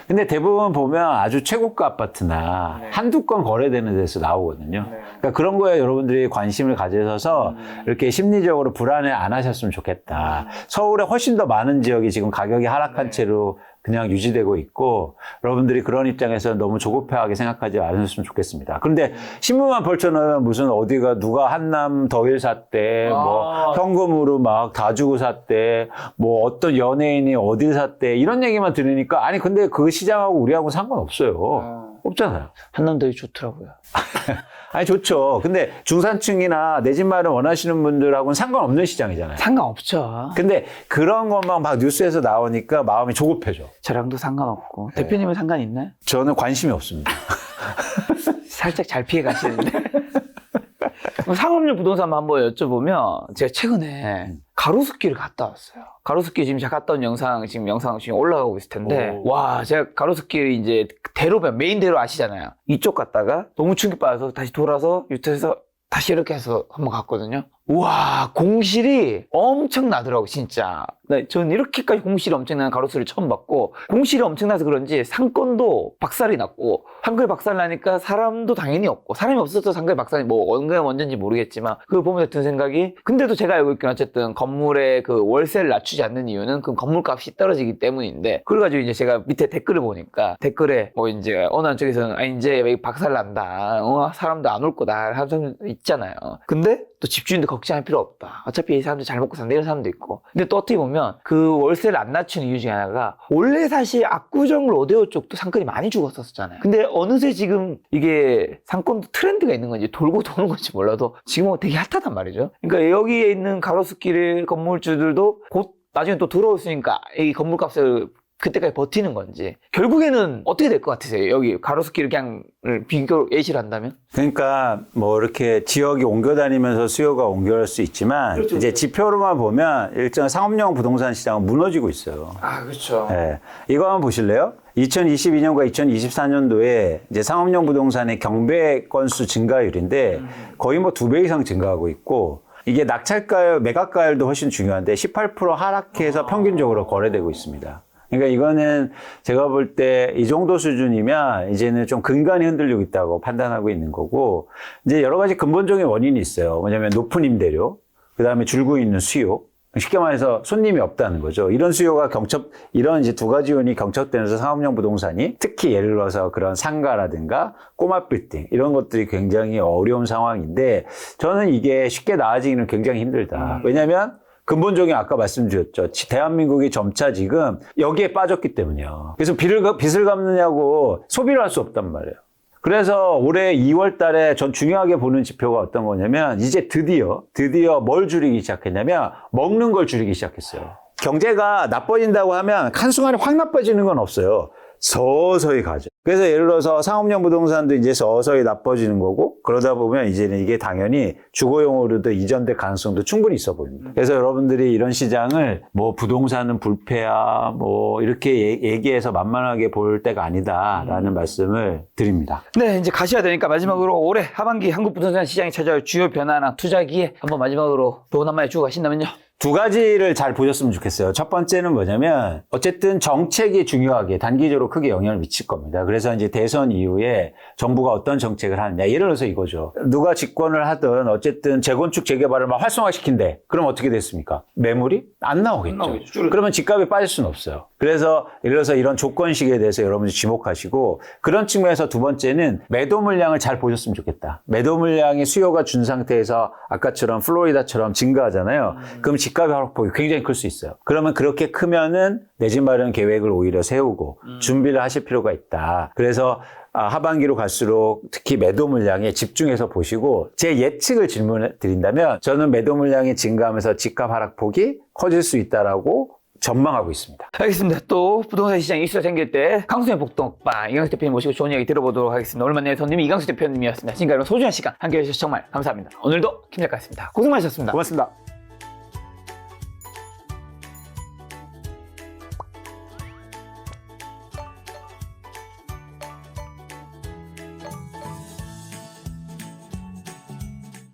근데 대부분 보면 아주 최고가 아파트나 한두 건 거래되는 데서 나오거든요. 그러니까 그런 거에 여러분들이 관심을 가지셔서 이렇게 심리적으로 불안해 안 하셨으면 좋겠다. 서울에 훨씬 더 많은 지역이 지금 가격이 하락한 채로 그냥 유지되고 있고 여러분들이 그런 입장에서 너무 조급해하게 생각하지 않으셨으면 좋겠습니다. 그런데 신문만 펼쳐놓으면 무슨 어디가 누가 한남 더일 샀대, 뭐 현금으로 막 다 주고 샀대, 뭐 어떤 연예인이 어딜 샀대 이런 얘기만 들으니까 아니 근데 그 시장하고 우리하고 상관없어요. 없잖아요. 한남 되게 좋더라고요. 아니 좋죠. 근데 중산층이나 내 집 마련 원하시는 분들하고는 상관없는 시장이잖아요. 상관없죠. 근데 그런 것만 막 뉴스에서 나오니까 마음이 조급해져. 저랑도 상관없고 대표님은 상관 있나요? 저는 관심이 없습니다. 살짝 잘 피해 가시는데. 상업용 부동산 한번 여쭤보면 제가 최근에 가로수길을 갔다 왔어요. 가로수길 지금 제가 갔다 온 영상 지금 올라가고 있을 텐데 와 제가 가로수길 이제 대로변 메인 대로 아시잖아요. 이쪽 갔다가 너무 충격받아서 다시 돌아서 유턴해서 다시 이렇게 해서 한번 갔거든요. 우와, 공실이 엄청나더라고, 진짜. 저는 이렇게까지 공실이 엄청난 가로수를 처음 봤고, 공실이 엄청나서 그런지 상권도 박살이 났고, 상권이 박살 나니까 사람도 당연히 없고, 사람이 없어서 상권이 박살이 뭐, 언제 먼저인지 모르겠지만, 그걸 보면서 든 생각이, 근데도 제가 알고 있기는 어쨌든 건물의 그 월세를 낮추지 않는 이유는 그 건물값이 떨어지기 때문인데, 그래가지고 이제 제가 밑에 댓글을 보니까, 댓글에 뭐 이제 어느 한쪽에서는, 아, 이제 왜 박살 난다. 사람도 안 올 거다. 하는 사람 있잖아요. 근데 또 집주인도 걱정할 필요 없다. 어차피 이 사람들 잘 먹고 산다 이런 사람도 있고. 근데 또 어떻게 보면 그 월세를 안 낮추는 이유 중에 하나가 원래 사실 압구정 로데오 쪽도 상권이 많이 죽었었잖아요. 근데 어느새 지금 이게 상권도 트렌드가 있는 건지 돌고 도는 건지 몰라도 지금은 되게 핫하단 말이죠. 그러니까 여기에 있는 가로수길 건물주들도 곧 나중에 또 들어오시니까 이 건물값을 그때까지 버티는 건지 결국에는 어떻게 될 것 같으세요? 여기 가로수길 그냥 비교 예시를 한다면? 그러니까 뭐 이렇게 지역이 옮겨 다니면서 수요가 옮겨갈 수 있지만 그렇죠, 이제 그렇죠. 지표로만 보면 일정 상업용 부동산 시장은 무너지고 있어요. 아, 그렇죠. 예. 이거 한번 보실래요? 2022년과 2024년도에 이제 상업용 부동산의 경배 건수 증가율인데 거의 뭐 2배 이상 증가하고 있고 이게 낙찰가율, 매각가율도 훨씬 중요한데 18% 하락해서 평균적으로 거래되고 있습니다. 그러니까 이거는 제가 볼 때 이 정도 수준이면 이제는 좀 근간이 흔들리고 있다고 판단하고 있는 거고 이제 여러 가지 근본적인 원인이 있어요. 뭐냐면 높은 임대료, 그 다음에 줄고 있는 수요. 쉽게 말해서 손님이 없다는 거죠. 이런 수요가 이런 이제 두 가지 요인이 경첩되면서 상업용 부동산이 특히 예를 들어서 그런 상가라든가 꼬마 빌딩 이런 것들이 굉장히 어려운 상황인데 저는 이게 쉽게 나아지기는 굉장히 힘들다. 왜냐하면 근본적인 아까 말씀드렸죠. 대한민국이 점차 지금 여기에 빠졌기 때문이요. 그래서 빚을 갚느냐고 소비를 할 수 없단 말이에요. 그래서 올해 2월 달에 전 중요하게 보는 지표가 어떤 거냐면 이제 드디어 뭘 줄이기 시작했냐면 먹는 걸 줄이기 시작했어요. 경제가 나빠진다고 하면 한순간에 확 나빠지는 건 없어요. 서서히 가죠. 그래서 예를 들어서 상업용 부동산도 이제 서서히 나빠지는 거고 그러다 보면 이제는 이게 당연히 주거용으로도 이전될 가능성도 충분히 있어 보입니다. 그래서 여러분들이 이런 시장을 뭐 부동산은 불패야 뭐 이렇게 얘기해서 만만하게 볼 때가 아니다라는 말씀을 드립니다. 네, 이제 가셔야 되니까 마지막으로 올해 하반기 한국 부동산 시장이 찾아올 주요 변화나 투자 기회 한번 마지막으로 조언 한마디 주고 가신다면요. 두 가지를 잘 보셨으면 좋겠어요. 첫 번째는 뭐냐면 어쨌든 정책이 중요하게 단기적으로 크게 영향을 미칠 겁니다. 그래서 이제 대선 이후에 정부가 어떤 정책을 하느냐. 예를 들어서 이거죠. 누가 집권을 하든 어쨌든 재건축 재개발을 막 활성화시킨대. 그럼 어떻게 됐습니까? 매물이 안 나오겠죠. 그러면 집값이 빠질 수는 없어요. 그래서 예를 들어서 이런 조건식에 대해서 여러분이 지목하시고 그런 측면에서 두 번째는 매도 물량을 잘 보셨으면 좋겠다. 매도 물량이 수요가 준 상태에서 아까처럼 플로리다처럼 증가하잖아요. 그럼 집값의 하락폭이 굉장히 클 수 있어요. 그러면 그렇게 크면은 내 집 마련 계획을 오히려 세우고 준비를 하실 필요가 있다. 그래서 하반기로 갈수록 특히 매도 물량에 집중해서 보시고 제 예측을 질문해 드린다면 저는 매도 물량이 증가하면서 집값 하락폭이 커질 수 있다라고 전망하고 있습니다. 알겠습니다. 또 부동산 시장에 이슈가 생길 때 강수의 복동방 이강수 대표님 모시고 좋은 이야기 들어보도록 하겠습니다. 얼마 전에 손님이 이강수 대표님이었습니다. 지금까지 소중한 시간 함께해 주셔서 정말 감사합니다. 오늘도 김 작가였습니다. 고생 많으셨습니다. 고맙습니다.